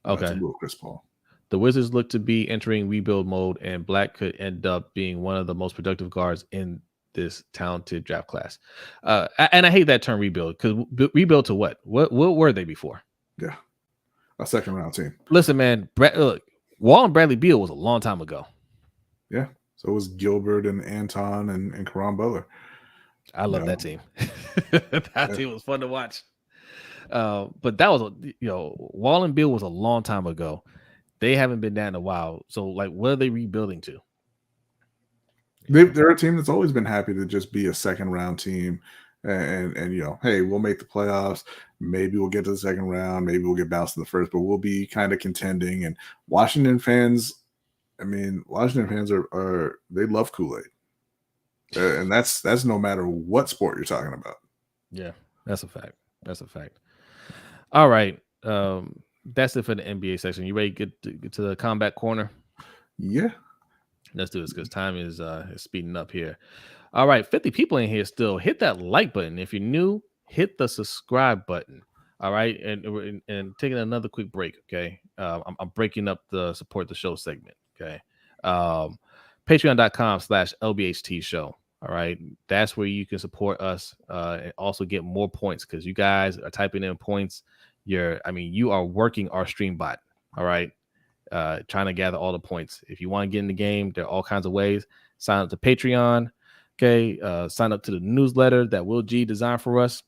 to move Chris Paul. The Wizards look to be entering rebuild mode, and Black could end up being one of the most productive guards in this talented draft class. And I hate that term rebuild, because rebuild to what? What were they before? Yeah, a second round team. Listen, man, look, Wall and Bradley Beal was a long time ago. Yeah, so it was Gilbert and Anton and Caron Butler. I love that team. That team was fun to watch. But that was, Wall and Beal was a long time ago. They haven't been that in a while. So, like, what are they rebuilding to? They're a team that's always been happy to just be a second round team. And hey, we'll make the playoffs. Maybe we'll get to the second round. Maybe we'll get bounced in the first, but we'll be kind of contending. And Washington fans are they love Kool-Aid. And that's no matter what sport you're talking about. Yeah, that's a fact. That's a fact. All right. That's it for the NBA section. You ready to get to the combat corner? Yeah. Let's do this because time is speeding up here. All right, 50 people in here still. Hit that like button. If you're new, hit the subscribe button. All right, and taking another quick break. Okay, I'm breaking up the support the show segment. Okay, Patreon.com/LBHT Show. All right, that's where you can support us and also get more points because you guys are typing in points. You are working our stream bot. All right. Trying to gather all the points. If you want to get in the game, there are all kinds of ways. Sign up to Patreon. Okay. Sign up to the newsletter that Will G designed for us.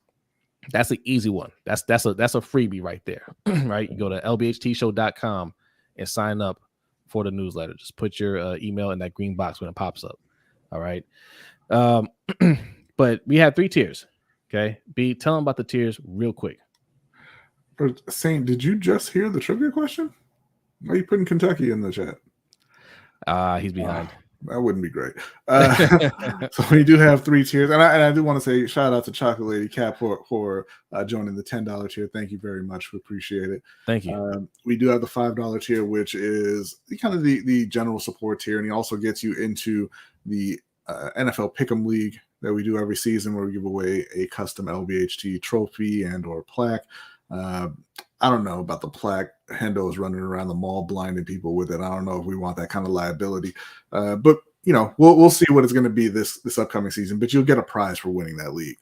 That's an easy one. That's a freebie right there. Right. You go to LBHTShow.com and sign up for the newsletter. Just put your email in that green box when it pops up. All right. But we have 3 tiers. Okay. B, tell them about the tiers real quick. Saint, did you just hear the trivia question? Why are you putting Kentucky in the chat? He's behind. That wouldn't be great. So we do have 3 tiers. And I do want to say shout out to Chocolate Lady Cap for joining the $10 tier. Thank you very much. We appreciate it. Thank you. We do have the $5 tier, which is kind of the general support tier. And he also gets you into the NFL Pick'em League that we do every season where we give away a custom LBHT trophy and or plaque. I don't know about the plaque. Hendo is running around the mall blinding people with it. I don't know if we want that kind of liability. But we'll see what it's going to be this upcoming season. But you'll get a prize for winning that league.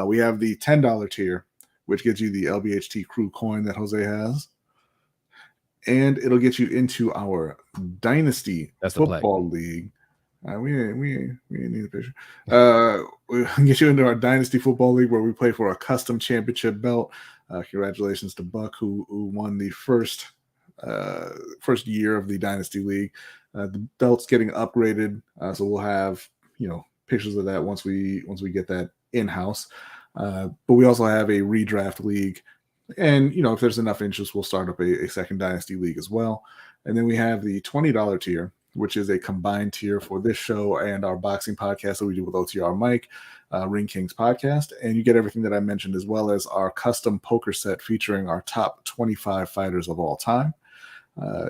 We have the $10 tier, which gets you the LBHT crew coin that Jose has, and it'll get you into our Dynasty Football League. We ain't need a picture. We'll get you into our Dynasty Football League where we play for a custom championship belt. Congratulations to Buck who won the first year of the Dynasty League. The belt's getting upgraded, so we'll have pictures of that once we get that in house. But we also have a redraft league, and if there's enough interest, we'll start up a second Dynasty League as well. And then we have the $20 tier, which is a combined tier for this show and our boxing podcast that we do with OTR Mike, Ring Kings podcast. And you get everything that I mentioned, as well as our custom poker set featuring our top 25 fighters of all time.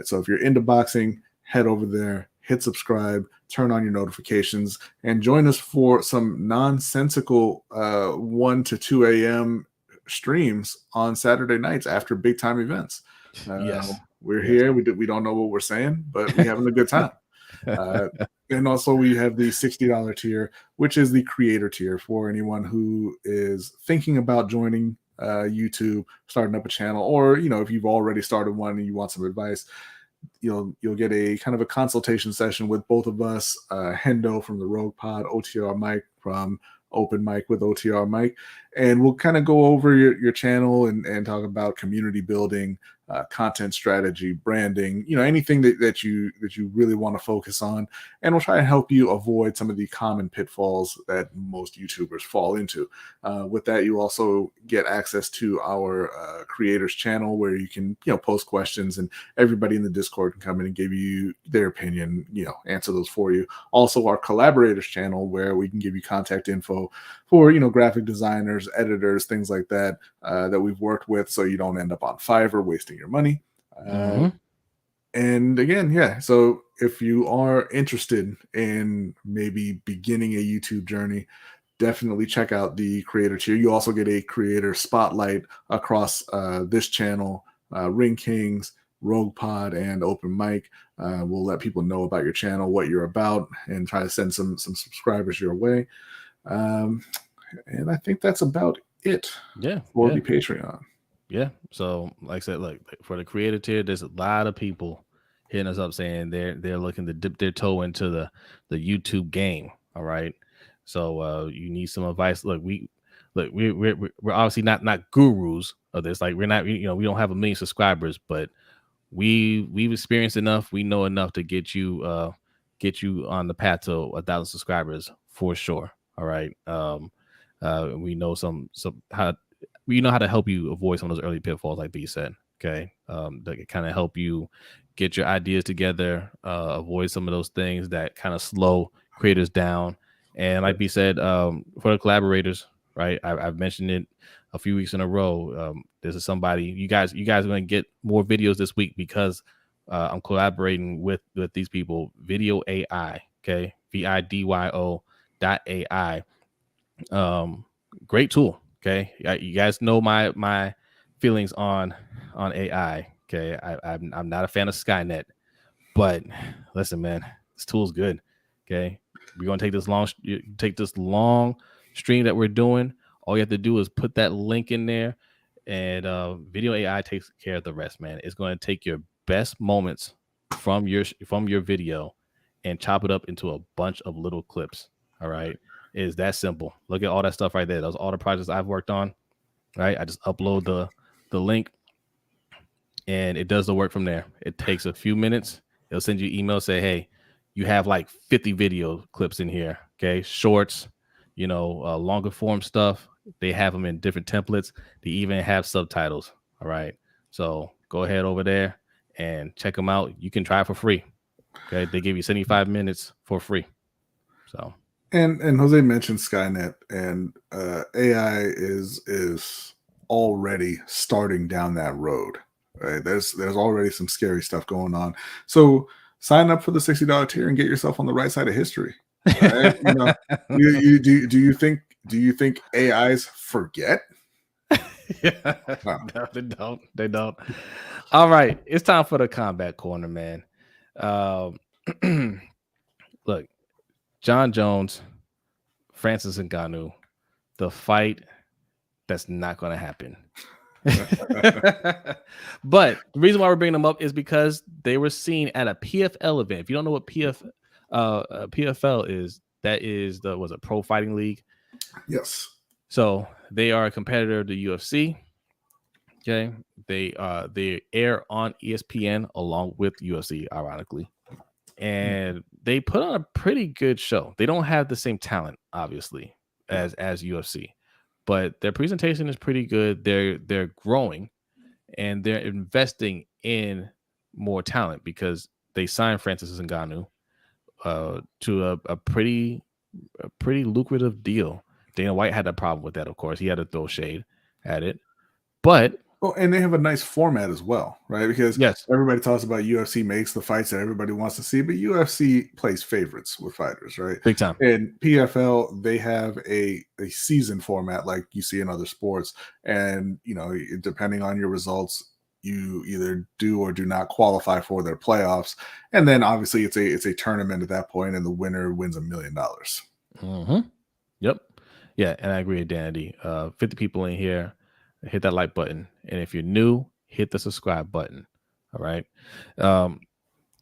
So if you're into boxing, head over there, hit subscribe, turn on your notifications, and join us for some nonsensical 1 to 2 a.m. streams on Saturday nights after big time events. Yes. We're here. We don't know what we're saying, but we're having a good time. And also we have the $60 tier, which is the creator tier for anyone who is thinking about joining YouTube, starting up a channel, or if you've already started one and you want some advice, you'll get a kind of a consultation session with both of us, Hendo from the Rogue Pod, OTR Mike from Open Mic with OTR Mike, and we'll kind of go over your channel and talk about community building, content strategy, branding, anything that you really want to focus on, and we'll try and help you avoid some of the common pitfalls that most YouTubers fall into. With that, you also get access to our creators channel where you can post questions, and everybody in the Discord can come in and give you their opinion, answer those for you. Also, our collaborators channel where we can give you contact info for graphic designers, editors, things like that that we've worked with, so you don't end up on Fiverr wasting your money. And again, so if you are interested in maybe beginning a YouTube journey, definitely check out the creator tier. You also get a creator spotlight across this channel, Ring Kings, Rogue Pod, and Open Mic. We'll let people know about your channel, what you're about, and try to send some subscribers your way. And I think that's about it for the Patreon. Yeah. So like I said, look, for the creator tier, there's a lot of people hitting us up saying they're looking to dip their toe into the YouTube game. All right. So you need some advice. Look, we're obviously not gurus of this. Like we're not, we don't have 1 million subscribers, but we've experienced enough. We know enough to get you on the path to 1,000 subscribers for sure. All right. We know we know how to help you avoid some of those early pitfalls, like B said. Okay. That kind of help you get your ideas together, avoid some of those things that kind of slow creators down. And like B said, for the collaborators, right? I've mentioned it a few weeks in a row. This is somebody you guys are going to get more videos this week because I'm collaborating with these people. Video AI, okay, VIDYO.ai. Great tool. Okay, you guys know my feelings on AI. Okay, I'm not a fan of Skynet, but listen, man, this tool's good. Okay, we're gonna take this long stream that we're doing. All you have to do is put that link in there, and Video AI takes care of the rest, man. It's going to take your best moments from your video and chop it up into a bunch of little clips. All right. It is that simple. Look at all that stuff right there. Those are all the projects I've worked on. Right. I just upload the link and it does the work from there. It takes a few minutes. It'll send you email, say, hey, you have like 50 video clips in here. Okay. Shorts, longer form stuff. They have them in different templates. They even have subtitles. All right. So go ahead over there and check them out. You can try it for free. Okay. They give you 75 minutes for free. So. And Jose mentioned Skynet, and AI is already starting down that road. Right? There's already some scary stuff going on. So sign up for the $60 tier and get yourself on the right side of history. Right? Do you think AIs forget? No, they don't. All right, it's time for the combat corner, man. Look, John Jones, Francis Ngannou, the fight that's not going to happen. But the reason why we're bringing them up is because they were seen at a PFL event. If you don't know what PFL is, that is the Pro Fighting League. Yes. So they are a competitor to UFC. Okay, they air on ESPN along with UFC, ironically. And they put on a pretty good show. They don't have the same talent, obviously, as UFC, but their presentation is pretty good. They're growing, and they're investing in more talent because they signed Francis Ngannou to a pretty lucrative deal. Dana White had a problem with that, of course. He had to throw shade at it, but. Well, and they have a nice format as well, right? Because everybody talks about UFC makes the fights that everybody wants to see, but UFC plays favorites with fighters, right? Big time. And PFL, they have a season format like you see in other sports. And, depending on your results, you either do or do not qualify for their playoffs. And then obviously it's a tournament at that point, and the winner wins $1 million. Mm-hmm. Yep. Yeah, and I agree with Danny. 50 people in here. Hit that like button, and if you're new, hit the subscribe button. All right.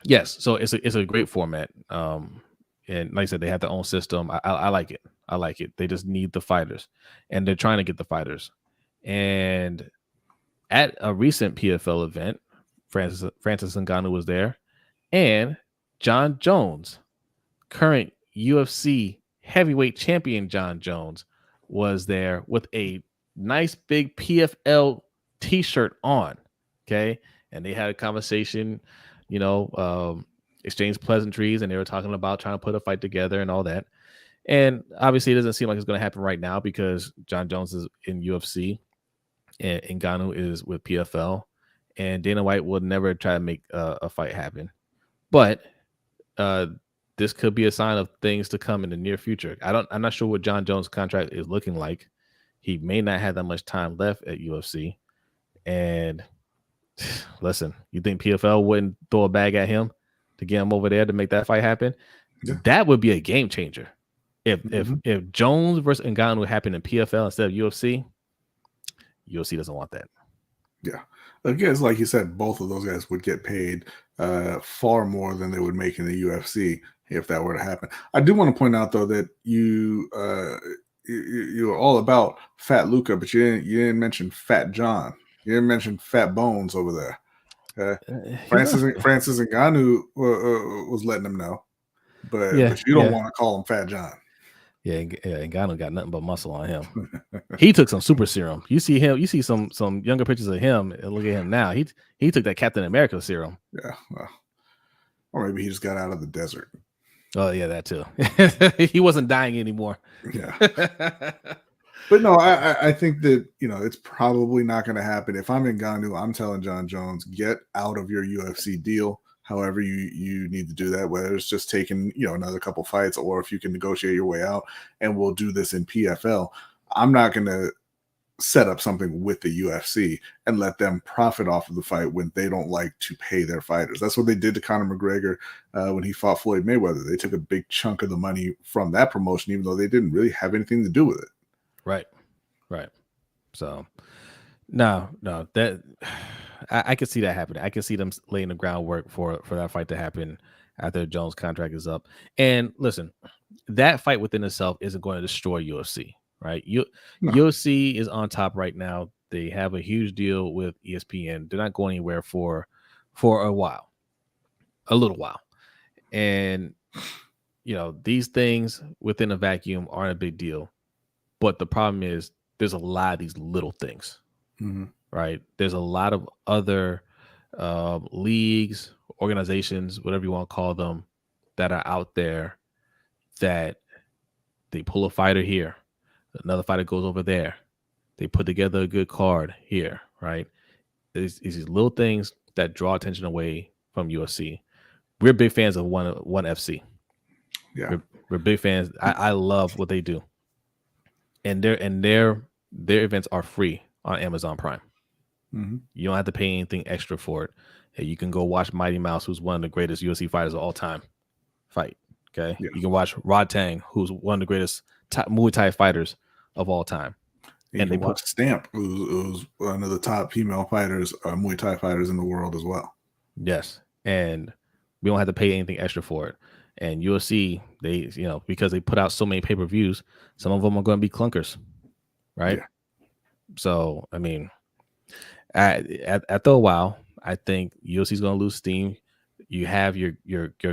Yes, so it's a great format. And like I said, they have their own system. I like it. I like it. They just need the fighters, and they're trying to get the fighters. And at a recent PFL event, Francis Ngannou was there, and John Jones, current UFC heavyweight champion John Jones, was there with a nice big PFL t-shirt on. Okay. And they had a conversation, exchanged pleasantries, and they were talking about trying to put a fight together and all that. And obviously it doesn't seem like it's going to happen right now because John Jones is in UFC and Ngannou is with PFL, and Dana White will never try to make a fight happen. But this could be a sign of things to come in the near future. I'm not sure what John Jones' contract is looking like. He may not have that much time left at UFC. And listen, you think PFL wouldn't throw a bag at him to get him over there to make that fight happen? Yeah. That would be a game changer. If Jones versus Ngannou happened in PFL instead of UFC doesn't want that. Yeah. Again, it's like you said, both of those guys would get paid far more than they would make in the UFC if that were to happen. I do want to point out, though, that you're all about Fat Luca, but you didn't mention Fat John. You didn't mention Fat Bones over there. Francis Ngannou was letting them know, but you don't want to call him Fat John. Yeah, Ngannou got nothing but muscle on him. He took some super serum. You see him. You see some younger pictures of him. And look at him now. He took that Captain America serum. Yeah, well, or maybe he just got out of the desert. Oh yeah, that too. He wasn't dying anymore. Yeah. But no, I think that it's probably not going to happen. If I'm Ngannou, I'm telling John Jones, get out of your UFC deal. However you need to do that, whether it's just taking another couple fights, or if you can negotiate your way out, and we'll do this in PFL. I'm not going to set up something with the UFC and let them profit off of the fight when they don't like to pay their fighters. That's what they did to Conor McGregor when he fought Floyd Mayweather. They took a big chunk of the money from that promotion, even though they didn't really have anything to do with it. Right. So no, that I could see that happening. I could see them laying the groundwork for that fight to happen after Jones' contract is up. And listen, that fight within itself isn't going to destroy UFC, right? UFC is on top right now. They have a huge deal with ESPN. They're not going anywhere for a little while. And these things within a vacuum aren't a big deal. But the problem is there's a lot of these little things. Mm-hmm. Right. There's a lot of other leagues, organizations, whatever you want to call them, that are out there that they pull a fighter here. Another fighter goes over there. They put together a good card here. Right. It's these little things that draw attention away from UFC. We're big fans of one FC. Yeah. We're big fans. I love what they do. And their events are free on Amazon Prime. Mm-hmm. You don't have to pay anything extra for it. Hey, you can go watch Mighty Mouse, who's one of the greatest UFC fighters of all time, fight. Okay, yeah. You can watch Rod Tang, who's one of the greatest Muay Thai fighters of all time. And they put Stamp, who's one of the top female fighters, Muay Thai fighters in the world as well. Yes, and we don't have to pay anything extra for it. And UFC, they because they put out so many pay-per-views, some of them are going to be clunkers, right? Yeah. So I mean. After a while, I think UFC is going to lose steam. You have your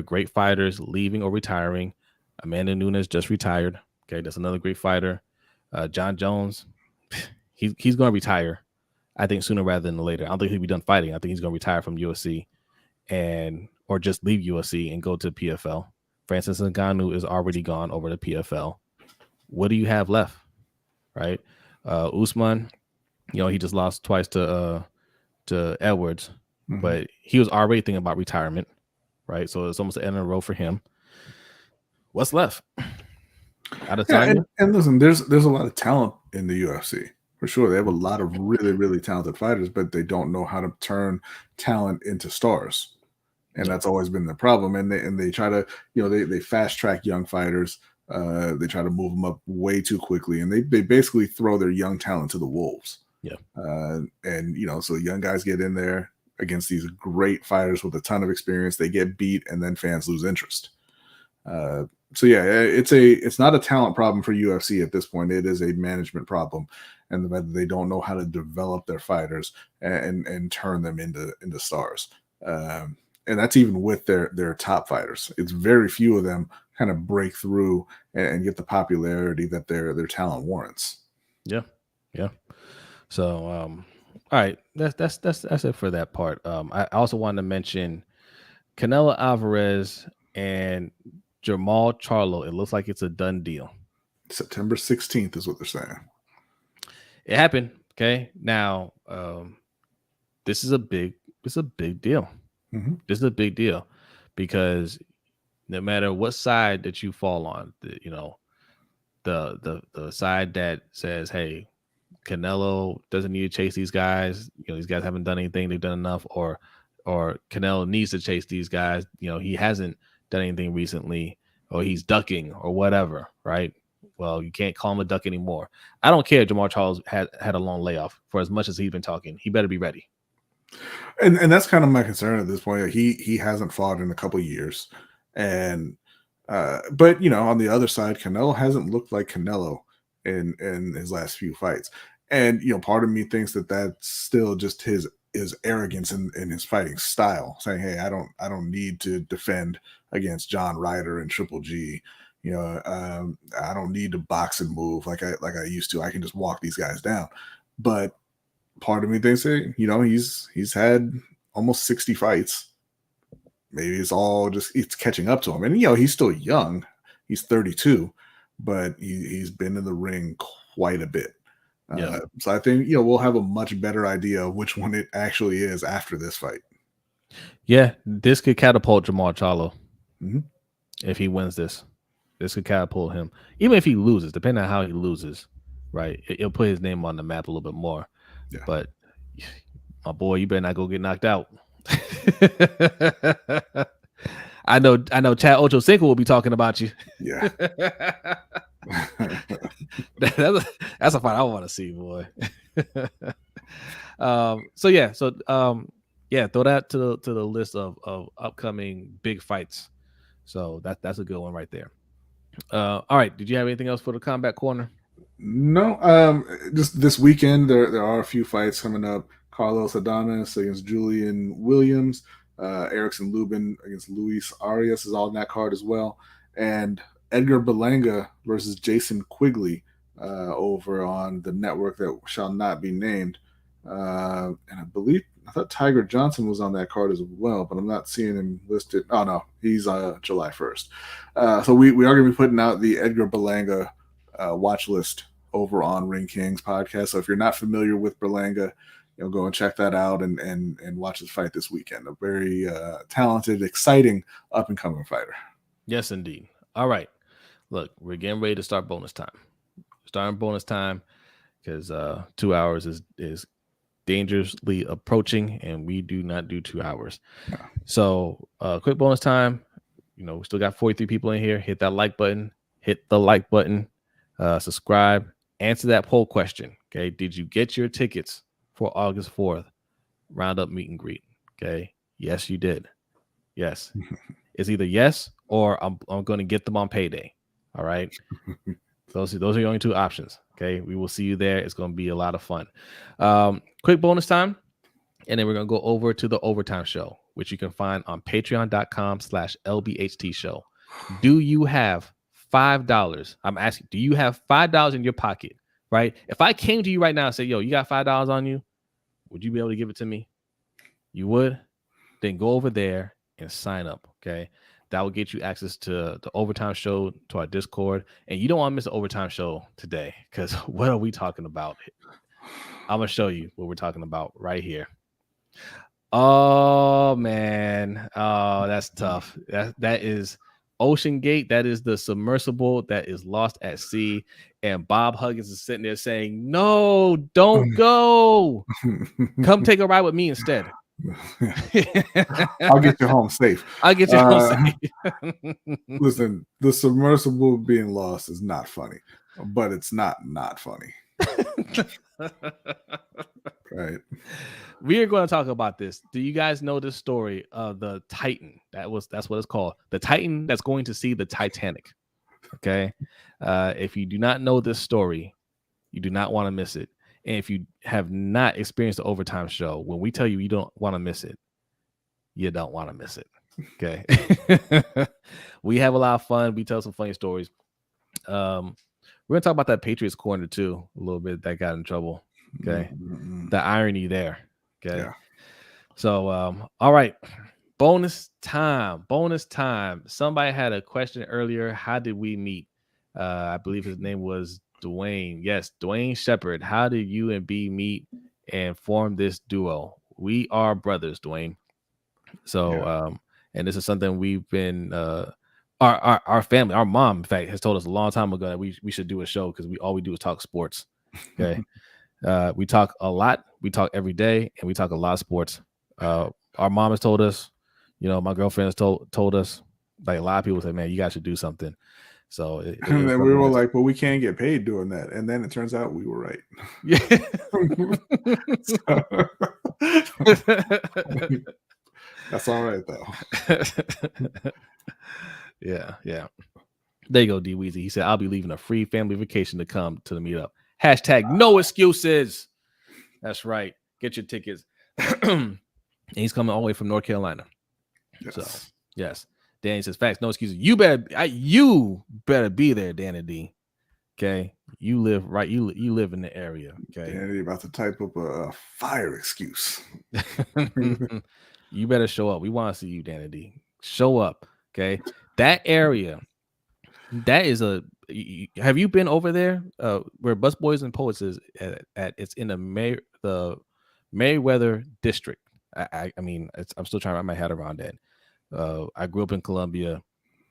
great fighters leaving or retiring. Amanda Nunes just retired. Okay, that's another great fighter. John Jones, he's going to retire. I think sooner rather than later. I don't think he'll be done fighting. I think he's going to retire from UFC or just leave UFC and go to PFL. Francis Ngannou is already gone over to PFL. What do you have left, right? Usman. He just lost twice to Edwards, mm-hmm. but he was already thinking about retirement, right? So it's almost the end of the road for him. What's left? Out of time. And listen, there's a lot of talent in the UFC for sure. They have a lot of really, really talented fighters, but they don't know how to turn talent into stars, and that's always been the problem. And they try to, they fast track young fighters. They try to move them up way too quickly, and they basically throw their young talent to the wolves. Yeah. So young guys get in there against these great fighters with a ton of experience. They get beat, and then fans lose interest. So yeah, it's not a talent problem for UFC at this point. It is a management problem, and the fact that they don't know how to develop their fighters and turn them into stars. And that's even with their top fighters. It's very few of them kind of break through and get the popularity that their talent warrants. Yeah, yeah. So, all right, that's it for that part. I also wanted to mention Canelo Alvarez and Jamal Charlo. It looks like it's a done deal. September 16th is what they're saying. It happened. Okay, now this is a big deal. Mm-hmm. This is a big deal because no matter what side that you fall on, the side that says, "Hey, Canelo doesn't need to chase these guys. These guys haven't done anything. They've done enough," or Canelo needs to chase these guys. He hasn't done anything recently, or he's ducking or whatever, right? Well, you can't call him a duck anymore. I don't care. Jamal Charles had a long layoff for as much as he's been talking. He better be ready. And that's kind of my concern at this point. He hasn't fought in a couple of years, and but on the other side, Canelo hasn't looked like Canelo in his last few fights, and part of me thinks that that's still just his arrogance in his fighting style, saying, "Hey, I don't need to defend against John Ryder and Triple G. I don't need to box and move like I used to. I can just walk these guys down." But part of me thinks that, he's had almost 60 fights. Maybe it's catching up to him. And, he's still young. He's 32, but he's been in the ring quite a bit. Yeah. So I think, we'll have a much better idea of which one it actually is after this fight. Yeah, this could catapult Jamal Charlo. Mm-hmm. If he wins this. This could catapult him. Even if he loses, depending on how he loses, right? It'll put his name on the map a little bit more. Yeah. But my boy, you better not go get knocked out. I know Chad Ochocinco will be talking about you. Yeah. That's a fight I want to see, boy. Throw that to the list of upcoming big fights. So that's a good one right there. All right. Did you have anything else for the Combat Corner? No. Just this weekend, there are a few fights coming up. Carlos Adames against Julian Williams. Erickson Lubin against Luis Arias is on that card as well. And Edgar Berlanga versus Jason Quigley over on the network that shall not be named. And I thought Tiger Johnson was on that card as well, but I'm not seeing him listed. Oh, no, he's July 1st. So we are going to be putting out the Edgar Berlanga watch list over on Ring Kings podcast. So if you're not familiar with Berlanga, go and check that out and watch his fight this weekend. A very talented, exciting, up-and-coming fighter. Yes, indeed. All right. Look, we're getting ready to start bonus time. Starting bonus time because 2 hours is dangerously approaching, and we do not do 2 hours. No. So quick bonus time. We still got 43 people in here. Hit that like button. Hit the like button. Subscribe. Answer that poll question. Okay. Did you get your tickets for August 4th Roundup meet and greet? Okay. Yes, you did. Yes. It's either yes or I'm going to get them on payday. All right. Those are your only two options. Okay. We will see you there. It's going to be a lot of fun. Quick bonus time. And then we're going to go over to the Overtime Show, which you can find on patreon.com/LBHT Show. Do you have $5? I'm asking, do you have $5 in your pocket? Right? If I came to you right now and said, yo, you got $5 on you, would you be able to give it to me? You would? Then go over there and sign up. Okay. That will get you access to the Overtime Show, to our Discord. And you don't want to miss the Overtime Show today, because what are we talking about? I'm going to show you what we're talking about right here. Oh, man. Oh, that's tough. That is Ocean Gate. That is the submersible that is lost at sea. And Bob Huggins is sitting there saying, no, don't go. Come take a ride with me instead. I'll get you home safe. I'll get you home safe. Listen, the submersible being lost is not funny, but it's not funny. Right. We are going to talk about this. Do you guys know this story of the Titan? That's what it's called. The Titan that's going to see the Titanic. Okay. If you do not know this story, you do not want to miss it. And if you have not experienced the overtime show, when we tell you you don't want to miss it, you don't want to miss it. Okay. We have a lot of fun. We tell some funny stories. We're gonna talk about that Patriots corner too a little bit that got in trouble. Okay. The irony there. Okay. Yeah. So all right. Bonus time. Somebody had a question earlier. How did we meet? I believe his name was Dwayne. Yes, Dwayne Shepard. How did you and B meet and form this duo? We are brothers, Dwayne. So and this is something we've been our family, our mom, in fact, has told us a long time ago that we should do a show because all we do is talk sports. Okay. We talk a lot, we talk every day, and we talk a lot of sports. Our mom has told us, my girlfriend has told us, like a lot of people say, man, you guys should do something. So and then we were like, well, we can't get paid doing that. And then it turns out we were right. Yeah. That's all right though. Yeah. There you go, D Weezy. He said, I'll be leaving a free family vacation to come to the meetup. Hashtag no excuses. That's right. Get your tickets. And he's coming all the way from North Carolina. Yes. So yes. Danny says, facts, no excuses. You better be there, Danny D. Okay. You live right. You live in the area. Okay. Danny about to type up a fire excuse. You better show up. We want to see you, Danny D. Show up. Okay. That area. That is have you been over there? Where Busboys and Poets is at it's in the Meriwether district. I mean, I'm still trying to wrap my head around that. I grew up in Columbia.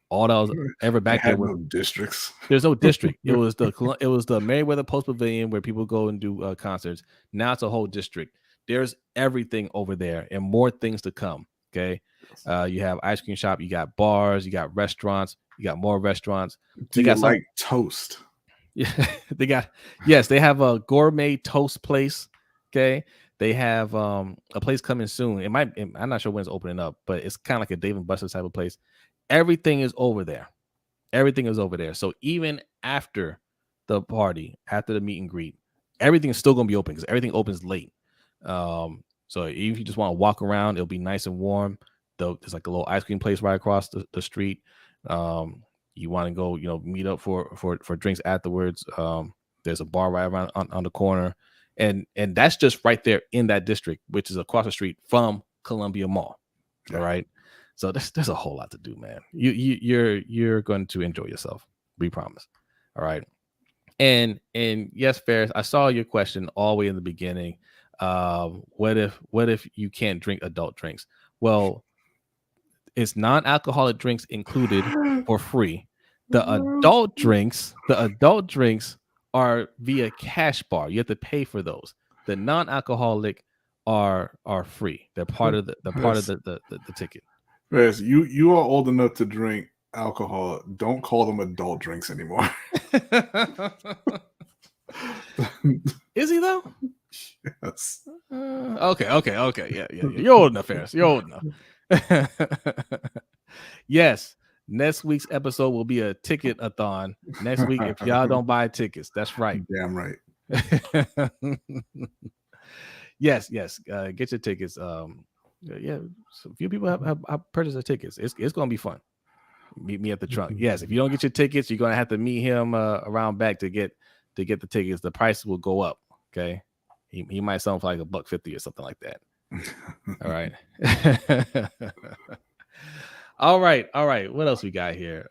All that was ever back there was no districts. There's no district. It was the Meriwether Post Pavilion where people go and do concerts. Now it's a whole district. There's everything over there and more things to come. Okay, you have ice cream shop, you got bars, you got restaurants, you got more restaurants. They got like toast. Yeah, they have a gourmet toast place. Okay. They have a place coming soon. I'm not sure when it's opening up, but it's kind of like a Dave and Buster's type of place. Everything is over there. So even after the party, after the meet and greet, everything is still going to be open because everything opens late. So if you just want to walk around, it'll be nice and warm. There's like a little ice cream place right across the street. You want to go, meet up for drinks afterwards. There's a bar right around on the corner. And that's just right there in that district, which is across the street from Columbia Mall. Yeah. All right. So there's a whole lot to do, man. You're going to enjoy yourself. We promise. All right. And yes, Ferris, I saw your question all the way in the beginning. What if you can't drink adult drinks? Well, it's non-alcoholic drinks included for free. The adult drinks are via cash bar. You have to pay for those. The non-alcoholic are free. They're part of the ticket. Yes, you are old enough to drink alcohol. Don't call them adult drinks anymore. Is he though? Yes. Okay. Yeah. You're old enough, Ferris. You're old enough. Yes. Next week's episode will be a ticket-a-thon. Next week, if y'all don't buy tickets, that's right. Damn right. Yes. Get your tickets. Yeah, so a few people have purchased their tickets. It's going to be fun. Meet me at the trunk. Yes, if you don't get your tickets, you're going to have to meet him around back to get the tickets. The price will go up. Okay, he might sell them for like $1.50 or something like that. All right. All right. What else we got here?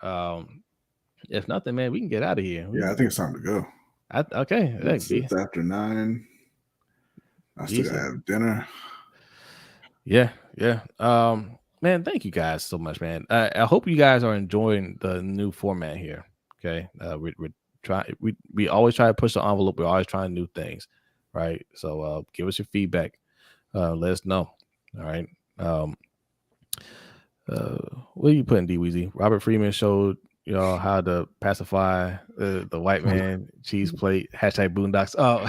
If nothing, man, we can get out of here. Yeah, I think it's time to go. Okay. It's after 9. I still gotta have dinner. Yeah. Man, thank you guys so much, man. I hope you guys are enjoying the new format here. Okay. We always try to push the envelope. We're always trying new things. Right. So give us your feedback. Let us know. All right. What are you putting, D Weezy? Robert Freeman showed y'all how to pacify the white man cheese plate. Hashtag Boondocks. Oh.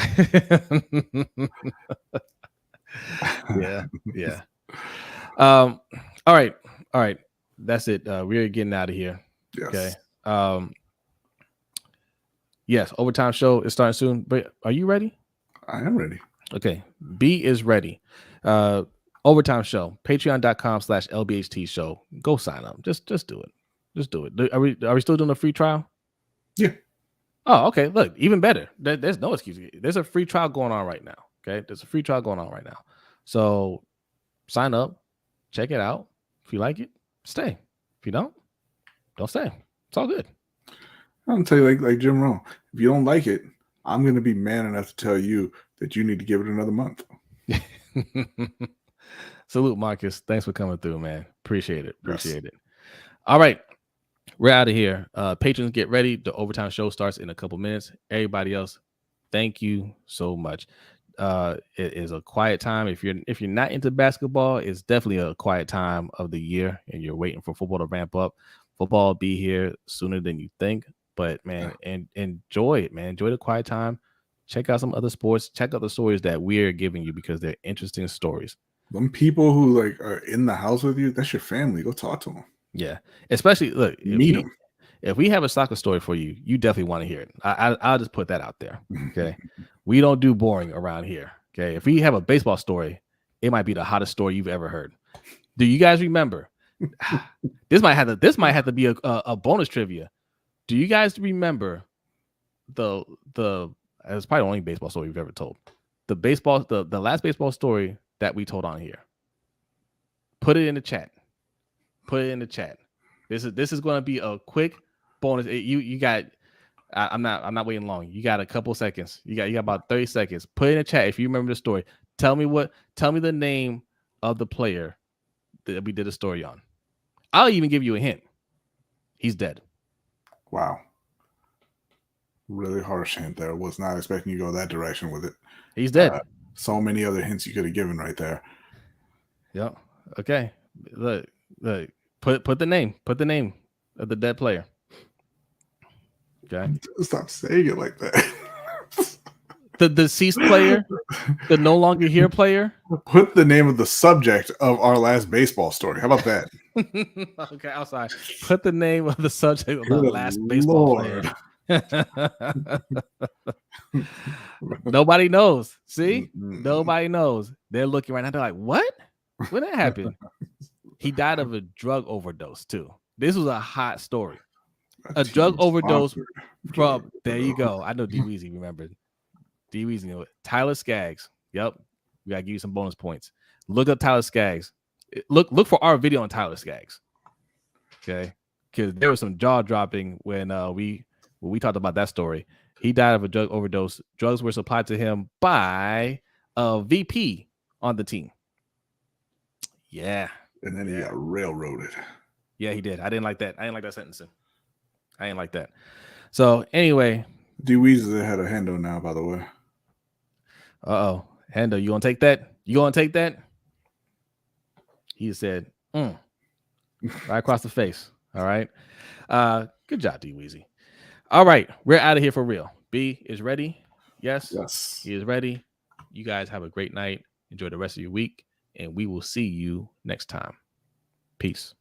Yeah. All right. That's it. We're getting out of here. Yes. Okay. Yes, overtime show is starting soon. But are you ready? I am ready. Okay. B is ready. Overtime show. Patreon.com/LBHT show. Go sign up. Just do it. Just do it. Are we still doing a free trial? Yeah. Oh, okay. Look, even better. There's no excuse. There's a free trial going on right now. Okay. There's a free trial going on right now. So sign up, check it out. If you like it, stay. If you don't stay. It's all good. I'm gonna tell you like Jim Rome. If you don't like it, I'm gonna be man enough to tell you that you need to give it another month. Salute, Marcus. Thanks for coming through, man. Appreciate it. Appreciate it. All right. We're out of here. Patrons, get ready. The overtime show starts in a couple minutes. Everybody else, thank you so much. It is a quiet time. If you're not into basketball, it's definitely a quiet time of the year, and you're waiting for football to ramp up. Football will be here sooner than you think. But man, and enjoy it, man. Enjoy the quiet time. Check out some other sports. Check out the stories that we're giving you because they're interesting stories. Them people who like are in the house with you, that's your family. Go talk to them. Yeah, especially look. Meet them. If we have a soccer story for you, you definitely want to hear it. I'll just put that out there. Okay. We don't do boring around here. Okay. If we have a baseball story, it might be the hottest story you've ever heard. Do you guys remember? This might have to be a bonus trivia. Do you guys remember the it's probably the only baseball story we've ever told. The last baseball story that we told on here. Put it in the chat. Put it in the chat. This is going to be a quick bonus. You got. I'm not waiting long. You got a couple seconds. You got about 30 seconds. Put it in the chat if you remember the story. Tell me the name of the player that we did a story on. I'll even give you a hint. He's dead. Wow. Really harsh hint there. Was not expecting you to go that direction with it. He's dead. So many other hints you could have given right there. Yep. Okay. Look. Put the name of the dead player. Okay. Stop saying it like that. The deceased player, the no longer here player. Put the name of the subject of our last baseball story. How about that? Okay, I'm sorry. Put the name of the subject of the last baseball player. Nobody knows. See? Nobody knows. They're looking right now. They're like, what? When that happened? He died of a drug overdose, too. This was a hot story. A drug overdose from, there you go. I know D Weezy remembered. D Weezy knew it. Tyler Skaggs. Yep. We got to give you some bonus points. Look up Tyler Skaggs. Look for our video on Tyler Skaggs. Okay. Because there was some jaw dropping when we talked about that story. He died of a drug overdose. Drugs were supplied to him by a VP on the team. Yeah. And then he got railroaded. Yeah, he did. I didn't like that. I didn't like that sentencing. I didn't like that. So anyway. D Weezy had a Hendo now, by the way. Uh-oh. Hendo, you gonna take that? You gonna take that? He said, right across the face. All right. Good job, D Weezy. All right, we're out of here for real. B is ready. Yes. He is ready. You guys have a great night. Enjoy the rest of your week, and we will see you next time. Peace.